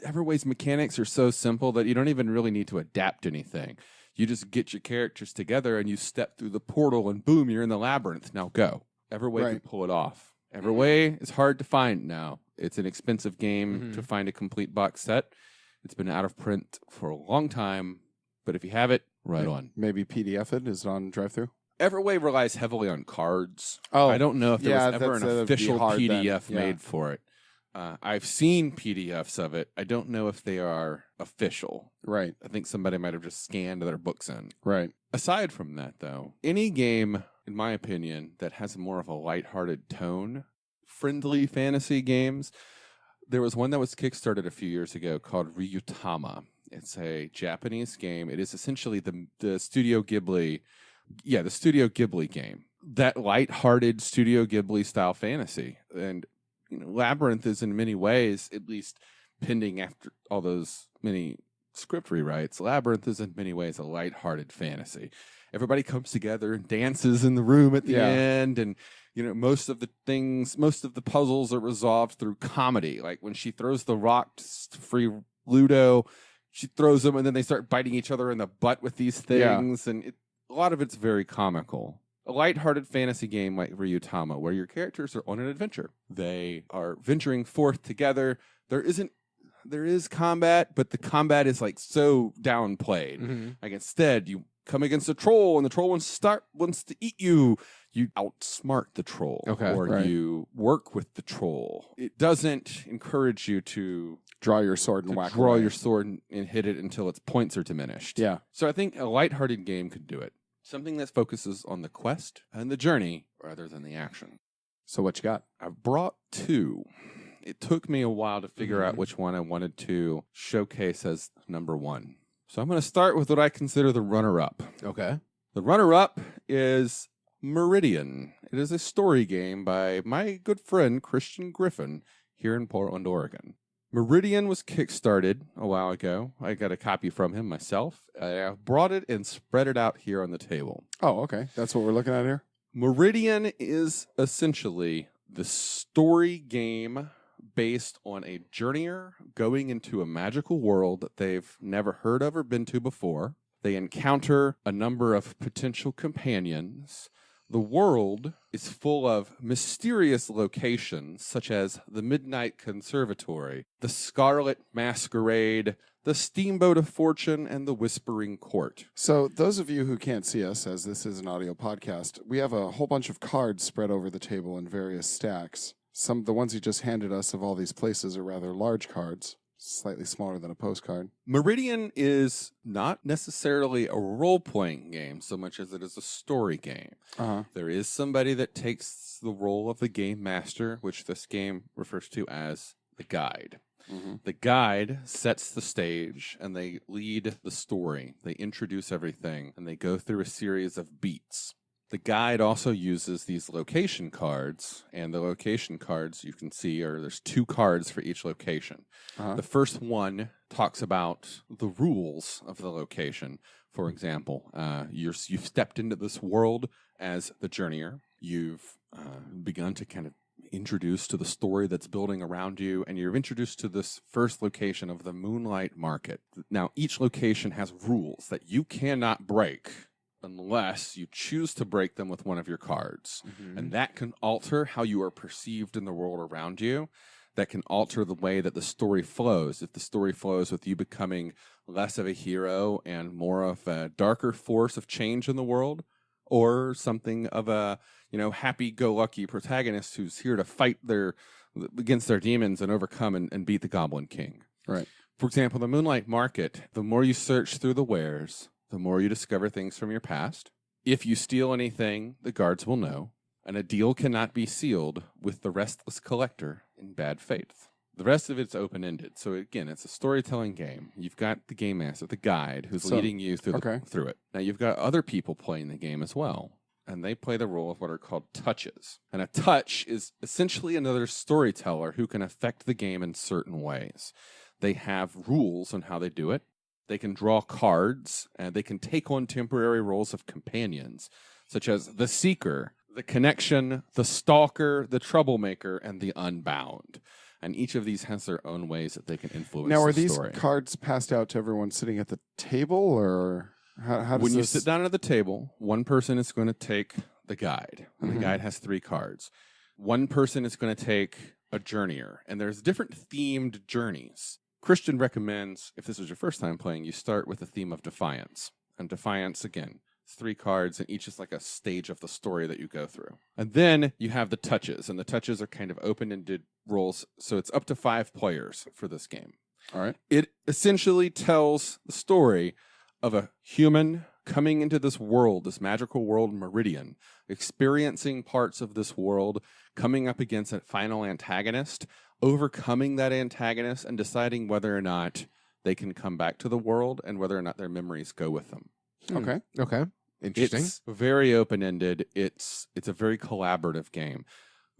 Everway's mechanics are so simple that you don't even really need to adapt anything. You just get your characters together and you step through the portal and boom, you're in the labyrinth. Now go. Everway can pull it off. Everway is hard to find now. It's an expensive game to find a complete box set. It's been out of print for a long time, but if you have it, on. Maybe PDF it. Is it on drive-through? Everway relies heavily on cards. Oh, I don't know if there was ever an that'd be official hard PDF then. made for it. I've seen PDFs of it. I don't know if they are official. Right. I think somebody might have just scanned their books in. Right. Aside from that, though, any game, in my opinion, that has more of a lighthearted tone, friendly fantasy games. There was one that was kickstarted a few years ago called Ryutama. It's a Japanese game. It is essentially the Studio Ghibli, the Studio Ghibli game. That lighthearted Studio Ghibli style fantasy. And Labyrinth is in many ways, at least pending after all those many script rewrites, Labyrinth is in many ways a lighthearted fantasy. Everybody comes together and dances in the room at the end, and most of the puzzles are resolved through comedy. Like when she throws the rock to free Ludo, she throws them, and then they start biting each other in the butt with these things, and a lot of it's very comical. A lighthearted fantasy game like Ryutama, where your characters are on an adventure. They are venturing forth together. There is combat, but the combat is like so downplayed. Like instead, you come against a troll, and the troll wants to eat you. You outsmart the troll, you work with the troll. It doesn't encourage you to draw your sword and whack. Draw your sword and hit it until its points are diminished. Yeah. So I think a lighthearted game could do it. Something that focuses on the quest and the journey rather than the action. So what you got? I've brought two. It took me a while to figure out which one I wanted to showcase as number one. So I'm going to start with what I consider the runner-up. Okay. The runner-up is Meridian. It is a story game by my good friend Christian Griffin here in Portland, Oregon. Meridian was kickstarted a while ago. I got a copy from him myself. I brought it and spread it out here on the table. Oh, okay. That's what we're looking at here? Meridian is essentially the story game based on a journeyer going into a magical world that they've never heard of or been to before. They encounter a number of potential companions. The world is full of mysterious locations, such as the Midnight Conservatory, the Scarlet Masquerade, the Steamboat of Fortune, and the Whispering Court. So those of you who can't see us, as this is an audio podcast, we have a whole bunch of cards spread over the table in various stacks. The ones you just handed us of all these places are rather large cards, slightly smaller than a postcard. Meridian is not necessarily a role-playing game so much as it is a story game. There is somebody that takes the role of the game master, which this game refers to as the guide. The guide sets the stage, and they lead the story. They introduce everything, and they go through a series of beats. The guide also uses these location cards, and the location cards you can see there's 2 cards for each location. The first one talks about the rules of the location. For example, you've stepped into this world as the journeyer. You've begun to kind of introduce to the story that's building around you, and you're introduced to this first location of the Moonlight Market. Now, each location has rules that you cannot break unless you choose to break them with one of your cards. And that can alter how you are perceived in the world around you. That can alter the way that the story flows. If the story flows with you becoming less of a hero and more of a darker force of change in the world, or something of a happy-go-lucky protagonist who's here to fight against their demons and overcome and beat the Goblin King. Right. For example, the Moonlight Market, the more you search through the wares, the more you discover things from your past. If you steal anything, the guards will know, and a deal cannot be sealed with the restless collector in bad faith. The rest of it's open-ended. So again, it's a storytelling game. You've got the game master, the guide, who's leading you through it. Now you've got other people playing the game as well, and they play the role of what are called touches. And a touch is essentially another storyteller who can affect the game in certain ways. They have rules on how they do it. They can draw cards, and they can take on temporary roles of companions, such as the Seeker, the Connection, the Stalker, the Troublemaker, and the Unbound. And each of these has their own ways that they can influence the story. Now, are these cards passed out to everyone sitting at the table, or...? How does When you this... sit down at the table, one person is going to take the guide, and Mhm. the guide has 3 cards. One person is going to take a journeyer, and there's different themed journeys. Christian recommends, if this is your first time playing, you start with the theme of defiance. And defiance, again, 3 cards, and each is like a stage of the story that you go through. And then you have the touches, and the touches are kind of open-ended roles, so it's up to 5 players for this game. All right. It essentially tells the story of a human coming into this world, this magical world, Meridian, experiencing parts of this world, coming up against a final antagonist, overcoming that antagonist, and deciding whether or not they can come back to the world and whether or not their memories go with them. Okay. Okay. Interesting. It's very open-ended. It's a very collaborative game.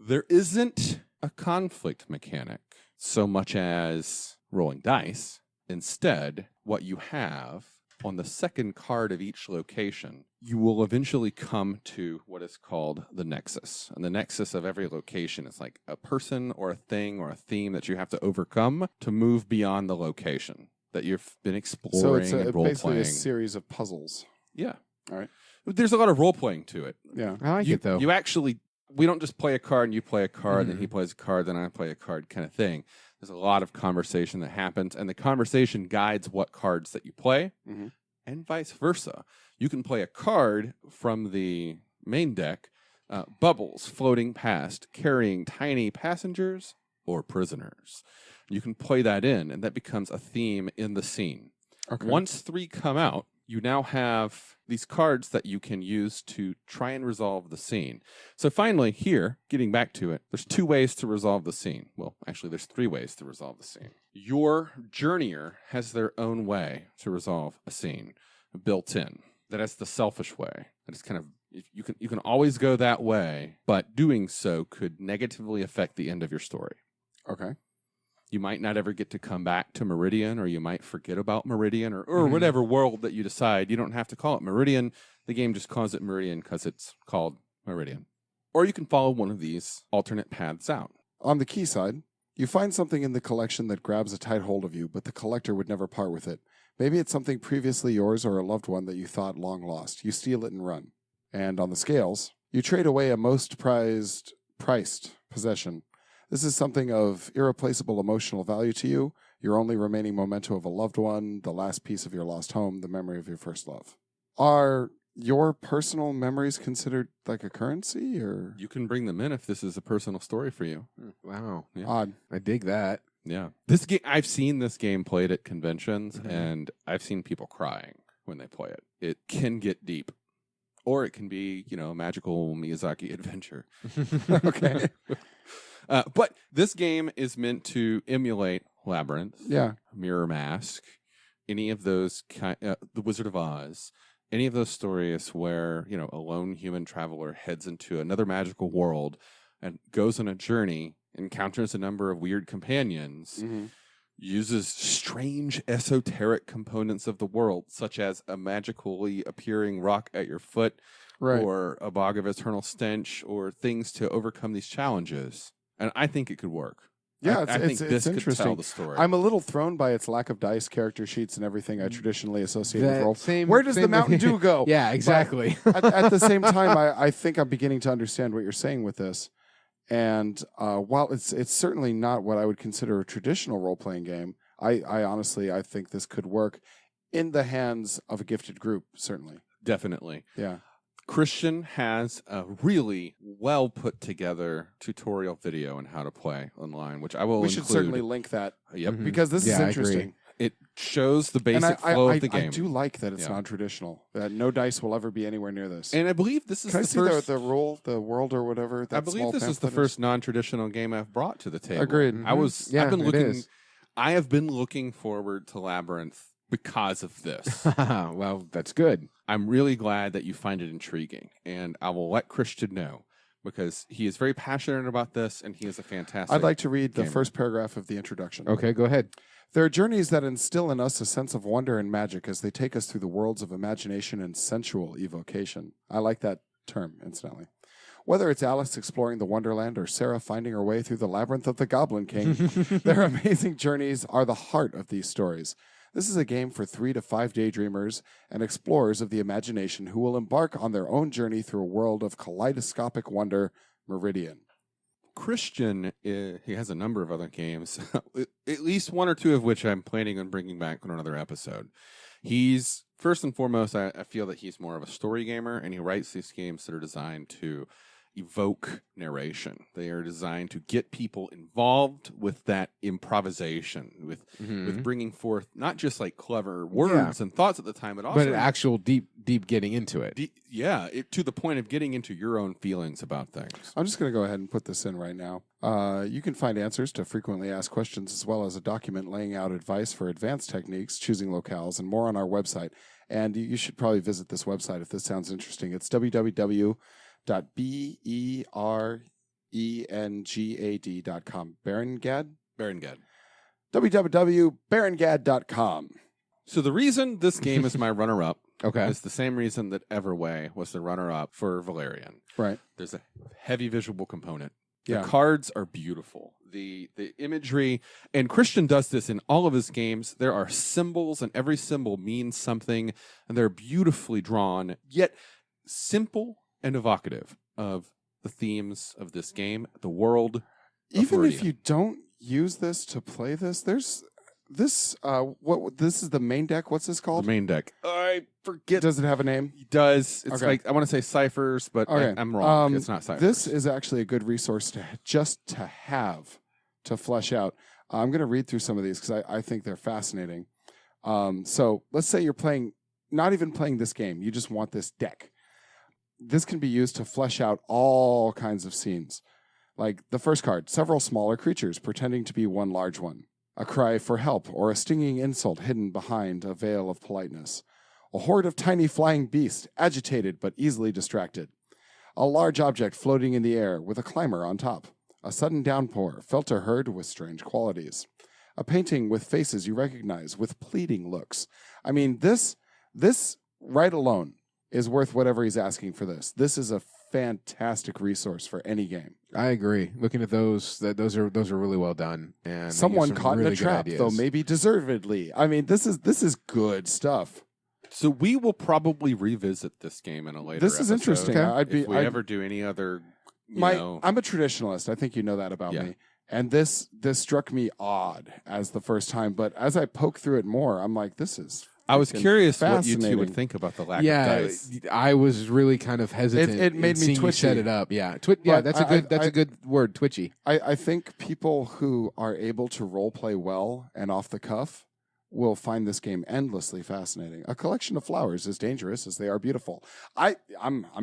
There isn't a conflict mechanic so much as rolling dice. Instead, what you have on the second card of each location, you will eventually come to what is called the nexus. And the nexus of every location is like a person or a thing or a theme that you have to overcome to move beyond the location that you've been exploring So it's and basically role-playing. a series of puzzles. Yeah. All right. There's a lot of role-playing to it. Yeah. I like you, it, though. You actually, we don't just play a card and you play a card, then Mhm. he plays a card, then I play a card kind of thing. There's a lot of conversation that happens, and the conversation guides what cards that you play, Mhm. and vice versa. You can play a card from the main deck, bubbles floating past, carrying tiny passengers or prisoners. You can play that in, and that becomes a theme in the scene. Okay. Once 3 come out, you now have these cards that you can use to try and resolve the scene. So finally, here, getting back to it, there's 2 ways to resolve the scene. Well, actually, there's 3 ways to resolve the scene. Your journeyer has their own way to resolve a scene built in. That is the selfish way. That is kind of, you can always go that way, but doing so could negatively affect the end of your story. Okay. You might not ever get to come back to Meridian, or you might forget about Meridian, or Mhm. whatever world that you decide. You don't have to call it Meridian. The game just calls it Meridian because it's called Meridian. Or you can follow one of these alternate paths out. On the key side, you find something in the collection that grabs a tight hold of you, but the collector would never part with it. Maybe it's something previously yours or a loved one that you thought long lost. You steal it and run. And on the scales, you trade away a most priced possession. This is something of irreplaceable emotional value to you, your only remaining memento of a loved one, the last piece of your lost home, the memory of your first love. Are your personal memories considered like a currency, or You can bring them in if this is a personal story for you. Wow. Yeah. odd? I dig that. Yeah. This game, I've seen this game played at conventions, Mhm. and I've seen people crying when they play it. It can get deep. Or it can be, a magical Miyazaki adventure. Okay. But this game is meant to emulate Labyrinth, Yeah. Mirror Mask, any of those, The Wizard of Oz, any of those stories where, a lone human traveler heads into another magical world and goes on a journey, encounters a number of weird companions, Mhm. uses strange esoteric components of the world, such as a magically appearing rock at your foot, Right. or a bog of eternal stench, or things to overcome these challenges. And I think it could work. Yeah, I think it's this could interesting. tell the story. I'm a little thrown by its lack of dice, character sheets, and everything I traditionally associate with That role. same- Where does the same- Mountain Dew go? Yeah, exactly. At the same time, I think I'm beginning to understand what you're saying with this. And while it's certainly not what I would consider a traditional role-playing game, I honestly, I think this could work in the hands of a gifted group, certainly. Definitely. Yeah. Christian has a really well put together tutorial video on how to play online, which I will We include. should certainly link that Yep. Mhm. because this is Yeah, I agree. interesting. It shows the And basic flow I of the game. I do like that it's Yeah. non-traditional, that no dice will ever be anywhere near this. And I believe this is Can I the see first. the world or whatever? That I believe small this is the pamphlet first non-traditional game I've brought to the table. Agreed. I was. Yeah, I've been it looking. is. I have been looking forward to Labyrinth because of this. Well, that's good. I'm really glad that you find it intriguing, and I will let Christian know because he is very passionate about this, and he is a fantastic. I'd like to read the gamer. first paragraph of the introduction. Okay, go ahead. There are journeys that instill in us a sense of wonder and magic as they take us through the worlds of imagination and sensual evocation. I like that term, incidentally. Whether it's Alice exploring the Wonderland or Sarah finding her way through the labyrinth of the Goblin King, their amazing journeys are the heart of these stories. This is a game for 3 to 5 daydreamers and explorers of the imagination who will embark on their own journey through a world of kaleidoscopic wonder, Meridian. Christian, he has a number of other games, at least one or two of which I'm planning on bringing back on another episode. He's, first and foremost, I feel that he's more of a story gamer, and he writes these games that are designed to evoke narration. They are designed to get people involved with that improvisation, with bringing forth not just like clever words and thoughts at the time, but also an actual deep getting into it. To the point of getting into your own feelings about things. I'm just going to go ahead and put this in right now. You can find answers to frequently asked questions as well as a document laying out advice for advanced techniques, choosing locales, and more on our website. And you should probably visit this website if this sounds interesting. It's www.berengad.com. Berengad? Berengad. www.berengad.com. So the reason this game is my runner-up Okay. is the same reason that Everway was the runner-up for Valerian. Right. There's a heavy visual component. Yeah. The cards are beautiful. The imagery, and Christian does this in all of his games. There are symbols, and every symbol means something, and they're beautifully drawn, yet simple and evocative of the themes of this game, the world. Even Meridian. if you don't use this to play this, there's this. This is the main deck. What's this The called? main deck. I forget. Does it have a name? It does. It's Okay. like, I want to say ciphers, but Okay. I'm wrong. It's not ciphers. This is actually a good resource to have to flesh out. I'm going to read through some of these because I think they're fascinating. So let's say you're not even playing this game. You just want this deck. This can be used to flesh out all kinds of scenes. Like the first card, several smaller creatures pretending to be one large one. A cry for help or a stinging insult hidden behind a veil of politeness. A horde of tiny flying beasts, agitated but easily distracted. A large object floating in the air with a climber on top. A sudden downpour, felt or heard with strange qualities. A painting with faces you recognize with pleading looks. I mean, this right alone is worth whatever he's asking for this. This is a fantastic resource for any game. I agree. Looking at those are really well done. And Someone some caught really in a good trap, ideas. though maybe deservedly. I mean, this is good stuff. So we will probably revisit this game in a later This is episode. interesting. Okay. If we ever do any other, I'm a traditionalist. I think you know that about Yeah. me. And this struck me odd as the first time, but as I poke through it more, I'm like, this is. I was freaking curious what you two fascinating. would think about the lack of Yeah, dice. I was really kind of hesitant. It made in me seeing you twitchy. set it up. Yeah, But that's a good word, twitchy. I think people who are able to role play well and off the cuff will find this game endlessly fascinating. A collection of flowers as dangerous as they are beautiful. I'm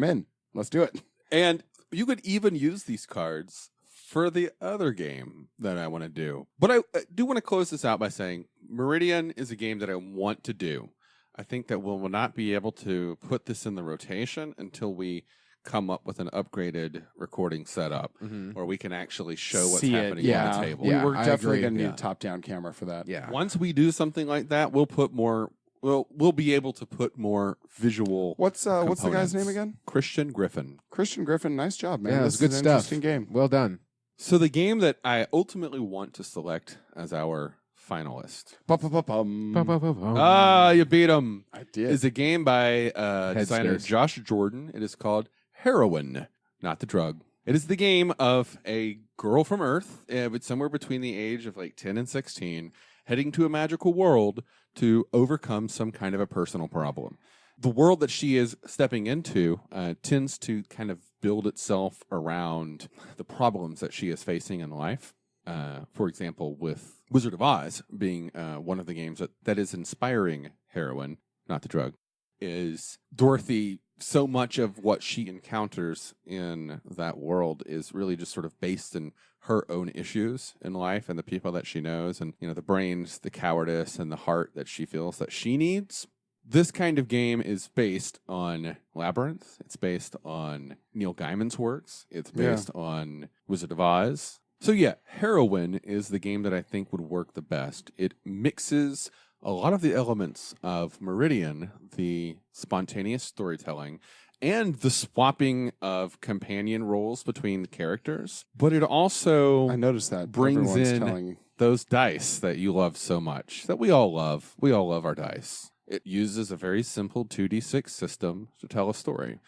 in. Let's do it. And you could even use these cards for the other game that I want to do. But I do want to close this out by saying Meridian is a game that I want to do. I think that we'll not be able to put this in the rotation until we come up with an upgraded recording setup where we can actually show what's See it. happening Yeah. on the table. Yeah. We're I definitely agree. going to need Yeah. a top-down camera for that. Yeah. Once we do something like that, we'll put more. We'll be able to put more visual. What's the guy's components. name again? Christian Griffin. Christian Griffin. Nice job, man. Yeah, this it's good is an stuff. interesting game. Well done. So the game that I ultimately want to select as our finalist. Bum. You beat him. I did. Is a game by designer Headspace. Josh Jordan. It is called Heroin, not the drug. It is the game of a girl from Earth, but somewhere between the age of like 10 and 16, heading to a magical world to overcome some kind of a personal problem. The world that she is stepping into tends to kind of build itself around the problems that she is facing in life. For example, with Wizard of Oz being one of the games that is inspiring Heroin, not the drug, is Dorothy. So much of what she encounters in that world is really just sort of based in her own issues in life and the people that she knows, and the brains, the cowardice, and the heart that she feels that she needs. This kind of game is based on Labyrinth. It's based on Neil Gaiman's works. It's based on Wizard of Oz. So yeah, Heroin is the game that I think would work the best. It mixes a lot of the elements of Meridian, the spontaneous storytelling, and the swapping of companion roles between the characters. But it also I noticed that brings Everyone's in telling... those dice that you love so much, that we all love. We all love our dice. It uses a very simple 2d6 system to tell a story.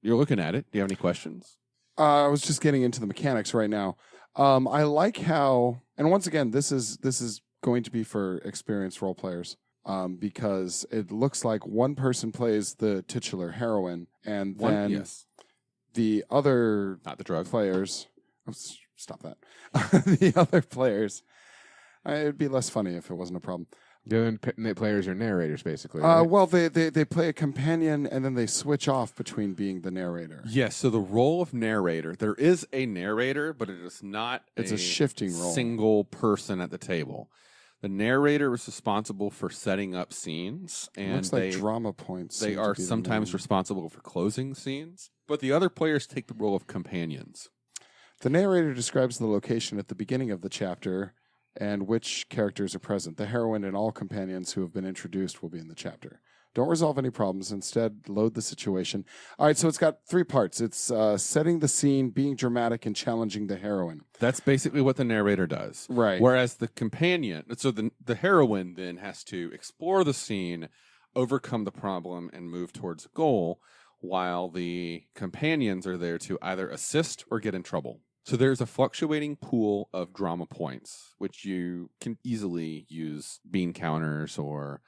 You're looking at it. Do you have any questions? I was just getting into the mechanics right now. I like how, and once again, this is going to be for experienced role players, because it looks like one person plays the titular heroine, and then the other not the drug players. Stop that. The other players. It'd be less funny if it wasn't a problem. Doing players are narrators, basically. Right? Well, they play a companion, and then they switch off between being the narrator. Yes, so the role of narrator, there is a narrator, but it is not It's a shifting role. Single person at the table. The narrator is responsible for setting up scenes, and looks like drama points. They are sometimes responsible for closing scenes, but the other players take the role of companions. The narrator describes the location at the beginning of the chapter and which characters are present. The heroine and all companions who have been introduced will be in the chapter. Don't resolve any problems. Instead, load the situation. All right, so it's got 3 parts. It's setting the scene, being dramatic, and challenging the heroine. That's basically what the narrator does. Right. Whereas the companion, so the heroine then has to explore the scene, overcome the problem, and move towards a goal, while the companions are there to either assist or get in trouble. So there's a fluctuating pool of drama points, which you can easily use bean counters or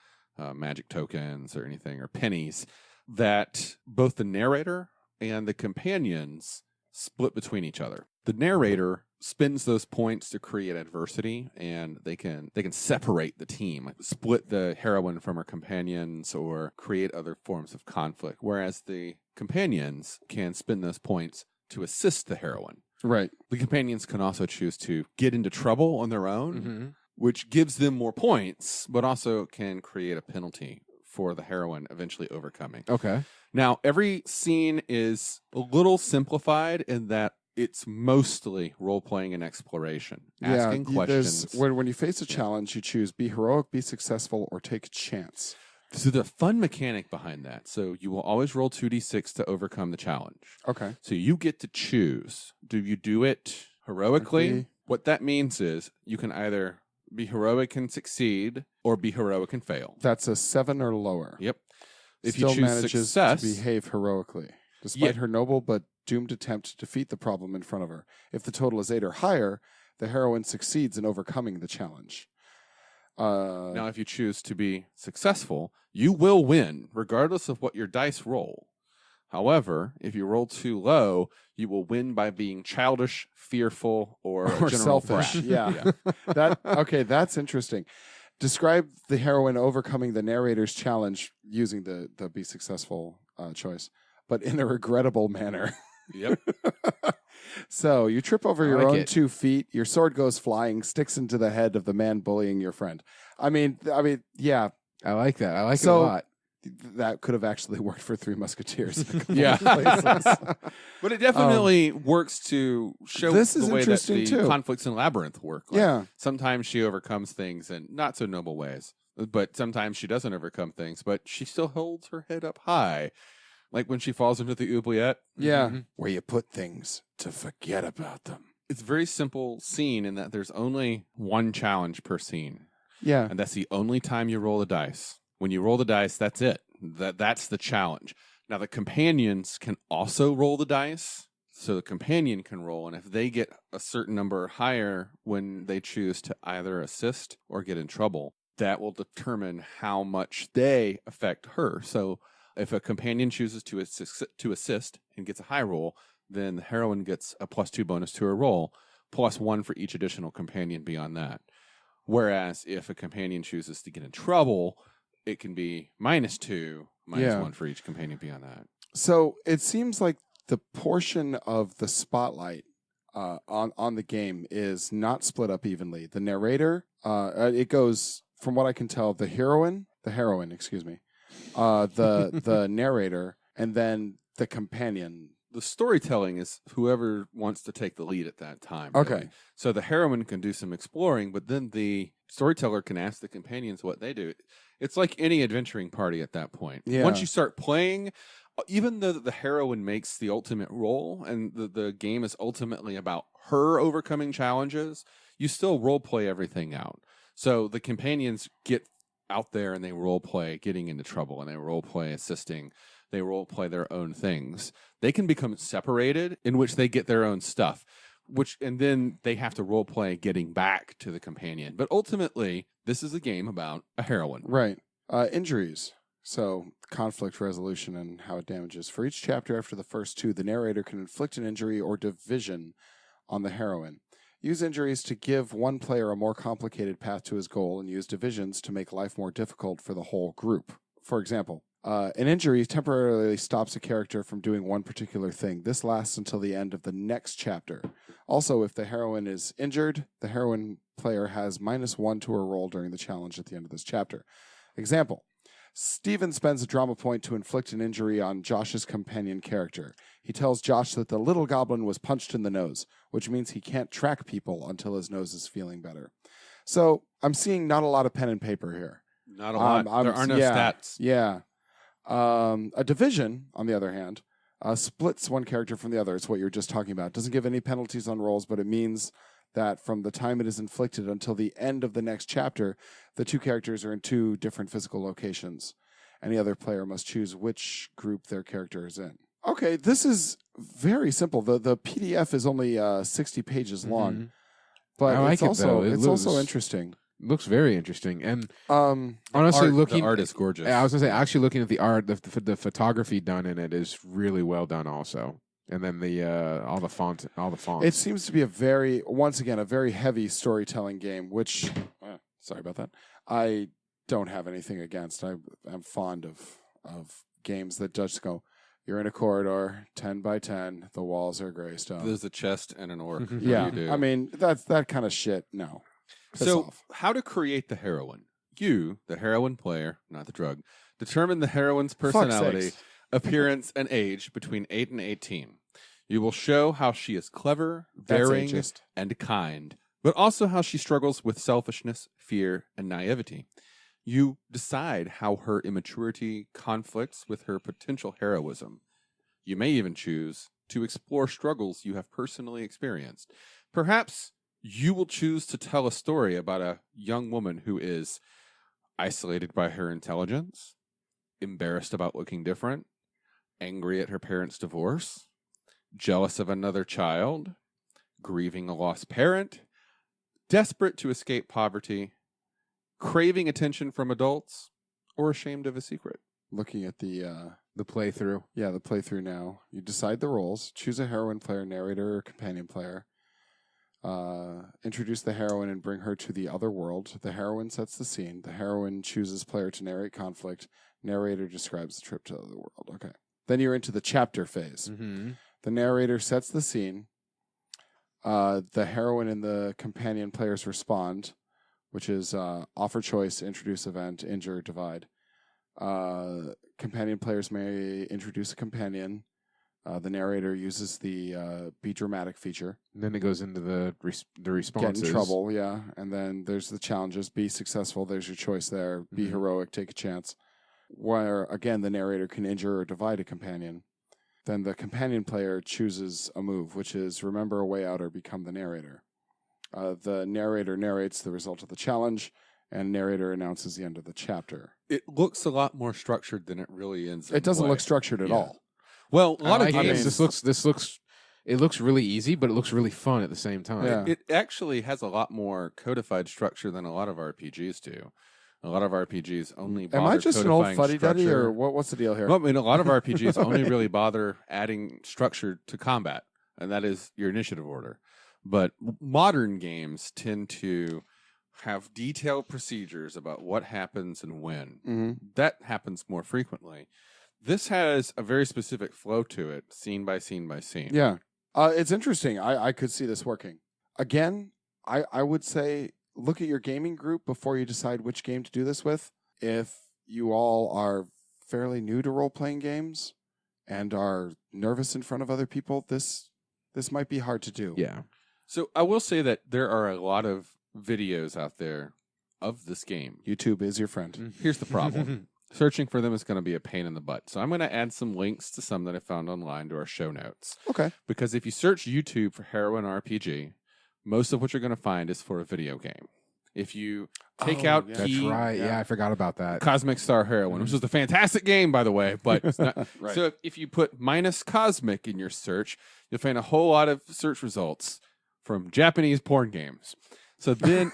magic tokens or anything, or pennies, that both the narrator and the companions split between each other. The narrator spends those points to create adversity, and they can separate the team, like split the heroine from her companions or create other forms of conflict, whereas the companions can spend those points to assist the heroine. Right. The companions can also choose to get into trouble on their own, which gives them more points, but also can create a penalty for the heroine eventually overcoming. Okay. Now, every scene is a little simplified in that it's mostly role-playing and exploration, asking questions. When you face a challenge, you choose be heroic, be successful, or take a chance. So the fun mechanic behind that. So you will always roll 2d6 to overcome the challenge. Okay. So you get to choose. Do you do it heroically? Okay. What that means is you can either be heroic and succeed or be heroic and fail. That's a 7 or lower. Yep. If Still you choose manages success, to behave heroically, despite her noble but doomed attempt to defeat the problem in front of her. If the total is 8 or higher, the heroine succeeds in overcoming the challenge. Now, if you choose to be successful, you will win, regardless of what your dice roll. However, if you roll too low, you will win by being childish, fearful, or a general selfish. brat. Yeah. Okay, that's interesting. Describe the heroine overcoming the narrator's challenge using the be successful choice, but in a regrettable manner. Yep. So you trip over your like own it. 2 feet, your sword goes flying, sticks into the head of the man bullying your friend. I mean, yeah. I like that. I like it a So lot. that could have actually worked for Three Musketeers. in a couple Yeah. of places. But it definitely works to show This is the way that interesting, the too. conflicts in Labyrinth work. Like, Yeah. sometimes she overcomes things in not so noble ways, but sometimes she doesn't overcome things, but she still holds her head up high. Like when she falls into the oubliette. Yeah. Mm-hmm. Where you put things to forget about them. It's a very simple scene in that there's only one challenge per scene. Yeah. And that's the only time you roll the dice. When you roll the dice, that's it. That's the challenge. Now, the companions can also roll the dice. So the companion can roll, and if they get a certain number higher when they choose to either assist or get in trouble, that will determine how much they affect her. So if a companion chooses to assist and gets a high roll, then the heroine gets a +2 bonus to her roll, +1 for each additional companion beyond that. Whereas if a companion chooses to get in trouble, it can be -2, -1 for each companion beyond that. So it seems like the portion of the spotlight on the game is not split up evenly. The narrator, it goes, from what I can tell, the heroine, excuse me, the narrator, and then the companion. The storytelling is whoever wants to take the lead at that time. Okay. Really. So the heroine can do some exploring, but then the storyteller can ask the companions what they do. It's like any adventuring party at that point. Yeah. Once you start playing, even though the heroine makes the ultimate role and the game is ultimately about her overcoming challenges, you still role play everything out. So the companions get out there and they role play getting into trouble, and they role play assisting. They role play their own things. They can become separated, in which they get their own stuff, and then they have to role play getting back to the companion. But ultimately, this is a game about a heroine. Right. Injuries. So conflict resolution and how it damages. For each chapter after the first two, the narrator can inflict an injury or division on the heroine. Use injuries to give one player a more complicated path to his goal, and use divisions to make life more difficult for the whole group. For example, an injury temporarily stops a character from doing one particular thing. This lasts until the end of the next chapter. Also, if the heroine is injured, the heroine player has -1 to her roll during the challenge at the end of this chapter. Example. Steven spends a drama point to inflict an injury on Josh's companion character. He tells Josh that the little goblin was punched in the nose, which means he can't track people until his nose is feeling better. So I'm seeing not a lot of pen and paper here. Not a lot. There are no stats. Yeah. A division, on the other hand, splits one character from the other. It's what you were just talking about. It doesn't give any penalties on rolls, but it means that from the time it is inflicted until the end of the next chapter, the two characters are in two different physical locations. Any other player must choose which group their character is in. Okay, this is very simple. The PDF is only 60 pages long, but I it's like it, also though. it's also interesting. Looks very interesting. And Honestly, looking the art is gorgeous. I was gonna say, actually looking at the art, the photography done in it is really well done also. And then all the fonts. It seems to be a very heavy storytelling game, which, sorry about that. I don't have anything against. I'm fond of games that just go, you're in a corridor, 10 by 10, the walls are gray stone. There's a chest and an orc. Yeah, I mean, that's that kind of shit. No. Piss off. How to create the heroine? You, the heroine player, not the drug, determine the heroine's personality, appearance, and age between 8 and 18. You will show how she is clever, daring, and kind, but also how she struggles with selfishness, fear, and naivety. You decide how her immaturity conflicts with her potential heroism. You may even choose to explore struggles you have personally experienced. Perhaps you will choose to tell a story about a young woman who is isolated by her intelligence, embarrassed about looking different, angry at her parents' divorce, jealous of another child, grieving a lost parent, desperate to escape poverty, craving attention from adults, or ashamed of a secret. Looking at the playthrough. Yeah, the playthrough now. You decide the roles, choose a heroine player, narrator, or companion player. Introduce the heroine and bring her to the other world. The heroine sets the scene. The heroine chooses player to narrate conflict. Narrator describes the trip to the other world. Okay. Then you're into the chapter phase. Mm-hmm. The narrator sets the scene. The heroine and the companion players respond, which is offer choice, introduce event, injure, divide. Companion players may introduce a companion. The narrator uses the be dramatic feature. And then it goes into the responses. Get in trouble, yeah. And then there's the challenges. Be successful. There's your choice there. Be heroic. Take a chance. Where, again, the narrator can injure or divide a companion. Then the companion player chooses a move, which is remember a way out or become the narrator. The narrator narrates the result of the challenge, and narrator announces the end of the chapter. It looks a lot more structured than it really is. It doesn't look structured at all. Well, a lot of games. It looks really easy, but it looks really fun at the same time. Yeah. It actually has a lot more codified structure than a lot of RPGs do. A lot of RPGs only bother Am I just an old codifying fuddy-duddy, structure. or what's the deal here? Well, I mean, a lot of RPGs only really bother adding structure to combat, and that is your initiative order. But modern games tend to have detailed procedures about what happens and when. Mm-hmm. That happens more frequently. This has a very specific flow to it, scene by scene by scene. Yeah. It's interesting. I could see this working. Again, I would say look at your gaming group before you decide which game to do this with. If you all are fairly new to role-playing games and are nervous in front of other people, this might be hard to do. Yeah. So I will say that there are a lot of videos out there of this game. YouTube is your friend. Here's the problem. searching for them is going to be a pain in the butt. So I'm going to add some links to some that I found online to our show notes. Okay. Because if you search YouTube for Heroin RPG, most of what you're going to find is for a video game. If you take out That's key right. Yeah, I forgot about that. Cosmic Star Heroine, which was a fantastic game, by the way, but it's not. Right. So if you put minus cosmic in your search, you'll find a whole lot of search results from Japanese porn games. So then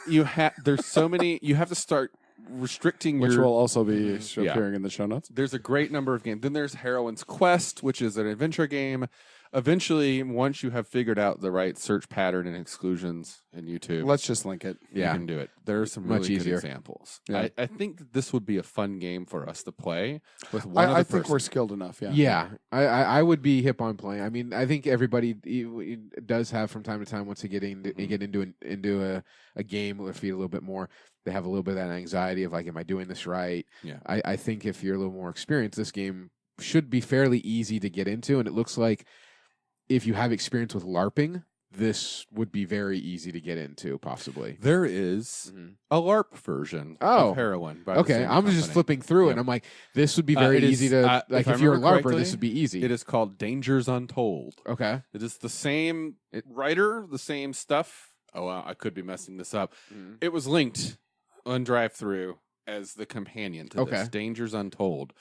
there's so many, you have to start restricting Which your. will also be Yeah. appearing in the show notes. There's a great number of games. Then there's Heroine's Quest, which is an adventure game. Eventually, once you have figured out the right search pattern and exclusions in YouTube, Let's just link it. you Yeah. can do it. There are some Much really easier. good examples. Yeah. I think that this would be a fun game for us to play with one I other think person. we're skilled enough. Yeah. Yeah, I would be hip on playing. I mean, I think everybody does have from time to time once they get into a game or feel a little bit more. They have a little bit of that anxiety of like, am I doing this right? Yeah. I think if you're a little more experienced, this game should be fairly easy to get into, and it looks like if you have experience with LARPing, this would be very easy to get into, possibly. There is Mhm. a LARP version Oh. of Heroin. By the Okay, same I'm just company. flipping through it, Yeah. and I'm like, this would be very it is, easy to if I if you're a remember LARPer, correctly, this would be easy. It is called Dangers Untold. Okay. It is the same writer, the same stuff. Oh, well, I could be messing this up. Mhm. It was linked on drive-through as the companion to Okay. this, Dangers Untold.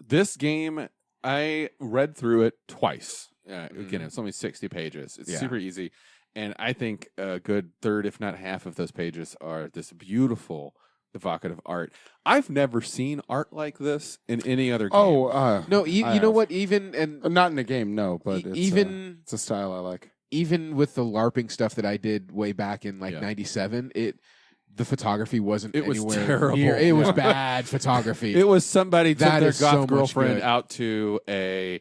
This game, I read through it twice. Again, it's only 60 pages. It's Yeah. super easy. And I think a good third, if not half of those pages are this beautiful, evocative art. I've never seen art like this in any other game. Oh, No, I you know have. what? Even and not in a game, no, but it's, even it's a style I like. even with the LARPing stuff that I did way back in like Yeah. '97, the photography wasn't It was anywhere terrible. near. It was Yeah. bad photography. It was somebody took That their is so goth much girlfriend good. out to a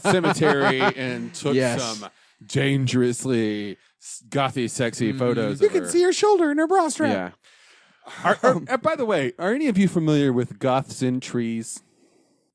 cemetery and took Yes. some dangerously gothy, sexy photos. You of can her. see her shoulder in her bra strap. yeah. By the way, are any of you familiar with goths in trees?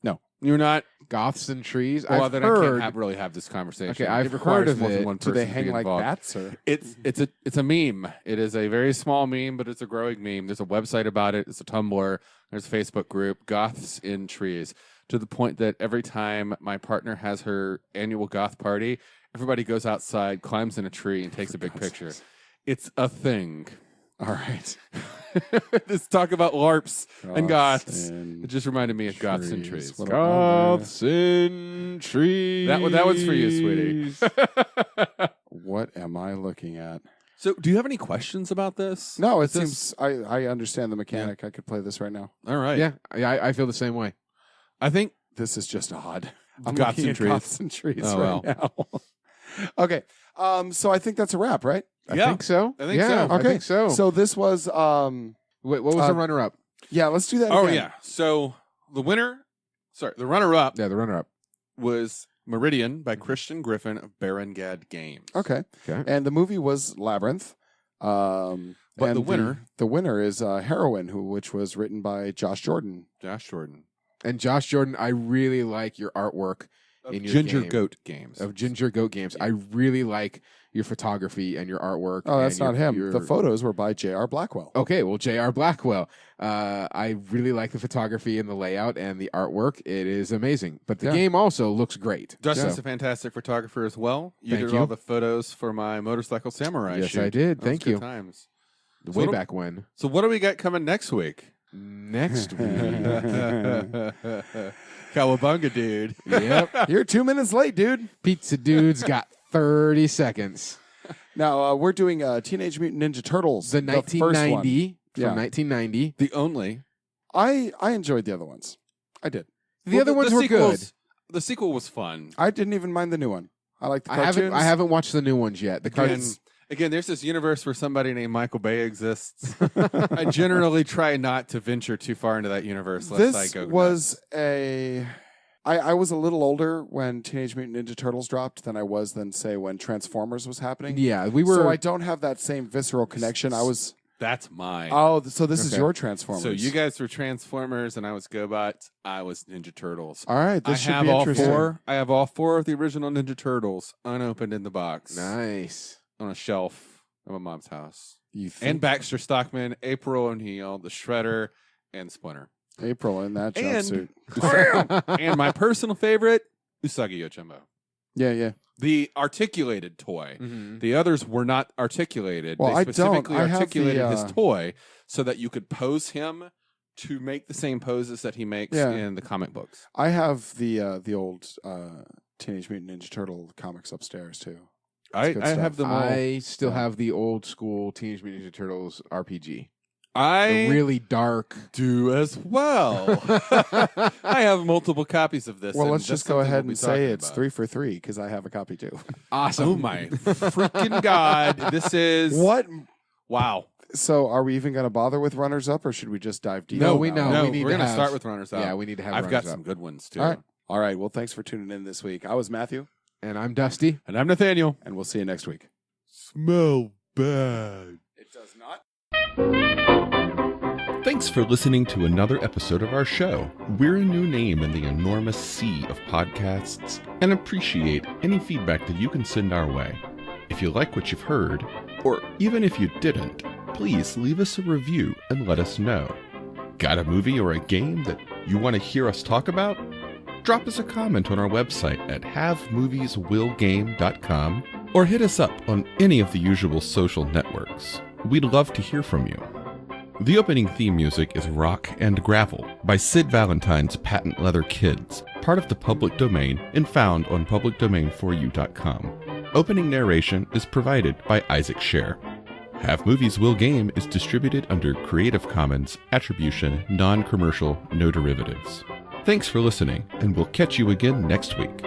No. You're not. Goths and trees. Well, I've then heard. I can't really have this conversation. Okay, I've it requires heard of more than it. one Do person they to hang be like involved. bats or? It's a meme. It is a very small meme, but it's a growing meme. There's a website about it. It's a Tumblr. There's a Facebook group, Goths in Trees, to the point that every time my partner has her annual goth party, everybody goes outside, climbs in a tree, and takes a big picture. It's a thing. All right. Let's talk about LARPs and goths. in It just reminded me of Goths in Trees. What about Goths in trees. That one's for you, sweetie. what am I looking at? So, do you have any questions about this? No, it Is this- seems I understand the mechanic. I could play this right now. All right. Yeah, I feel the same way. I think This is just odd. I'm Goths looking and at trees. Goths and trees Oh, right now. Okay. So I think that's a wrap, right? I Yeah, think so. I think yeah, so. I Okay. think so. So this was Wait, what was the runner-up? yeah, let's do that Oh again. yeah. So the runner-up Yeah, the runner-up. was Meridian by Christian Griffin of Barangad Games. Okay. Okay. And the movie was Labyrinth. But and the winner, is Heroin, which was written by Josh Jordan. Josh Jordan And Josh Jordan, I really like your artwork of in your Ginger game. Goat Games. of Ginger Goat Games. I really like your photography and your artwork. Oh, that's and not him. your- The photos were by J.R. Blackwell. Okay, well, J.R. Blackwell. I really like the photography and the layout and the artwork. It is amazing. But the Yeah. game also looks great. Justin's So- a fantastic photographer as well. You Thank did you. all the photos for my Motorcycle Samurai Yes, shoot. I did. That was Thank good you. Times. way what do- back when. So what do we got coming next week? Next week. Cowabunga, dude. Yep. You're 2 minutes late, dude. Pizza Dude's got 30 seconds. Now we're doing Teenage Mutant Ninja Turtles, The first one. 1990 from Yeah. 1990. The only. I enjoyed the other ones. I did. The other ones were good. The sequel was fun. I didn't even mind the new one. I like the I cartoons. haven't watched the new ones yet. The cartoons. Again, there's this universe where somebody named Michael Bay exists. I generally try not to venture too far into that universe. Lest I This go was I was a little older when Teenage Mutant Ninja Turtles dropped than I was say when Transformers was happening. Yeah, we were. So I don't have that same visceral connection. I was That's mine. so this is Okay. your Transformers. So you guys were Transformers and I was GoBots. I was Ninja Turtles. All right, this I should have be all interesting. four. I have all four of the original Ninja Turtles unopened in the box Nice. on a shelf at my mom's house. You think? And Baxter Stockman, April O'Neil, the Shredder, and Splinter. April in that And- jumpsuit. And my personal favorite, Usagi Yojimbo. Yeah. The articulated toy. Mhm. The others were not articulated. Well, they I don't. specifically I have articulated the, his toy so that you could pose him to make the same poses that he makes Yeah. in the comic books. I have the old Teenage Mutant Ninja Turtle comics upstairs too. I good have stuff. them all. I still Yeah. have the old school Teenage Mutant Ninja Turtles RPG. I The really dark. do as well. I have multiple copies of this. Well, and let's that's just go something ahead we'll be and say talking it's about. 3 for 3 because I have a copy too. Awesome. Oh my freaking God. This is What? wow. So, are we even going to bother with runners up, or should we just dive deep? No, on we that know. one? No, we need we're to gonna have- start with runners up. Yeah, we need to have I've got runners some up. good ones too. All right. All right. Well, thanks for tuning in this week. I was Matthew, And I'm Dusty. And I'm Nathaniel. and we'll see you next week. Smell bad. It does not. Thanks for listening to another episode of our show. We're a new name in the enormous sea of podcasts and appreciate any feedback that you can send our way. If you like what you've heard, or even if you didn't, please leave us a review and let us know. Got a movie or a game that you want to hear us talk about? Drop us a comment on our website at havemovieswillgame.com or hit us up on any of the usual social networks. We'd love to hear from you. The opening theme music is Rock and Gravel by Sid Valentine's Patent Leather Kids, part of the public domain and found on publicdomain4u.com. Opening narration is provided by Isaac Sher. Have Movies Will Game is distributed under Creative Commons Attribution, Non-Commercial, No Derivatives. Thanks for listening, and we'll catch you again next week.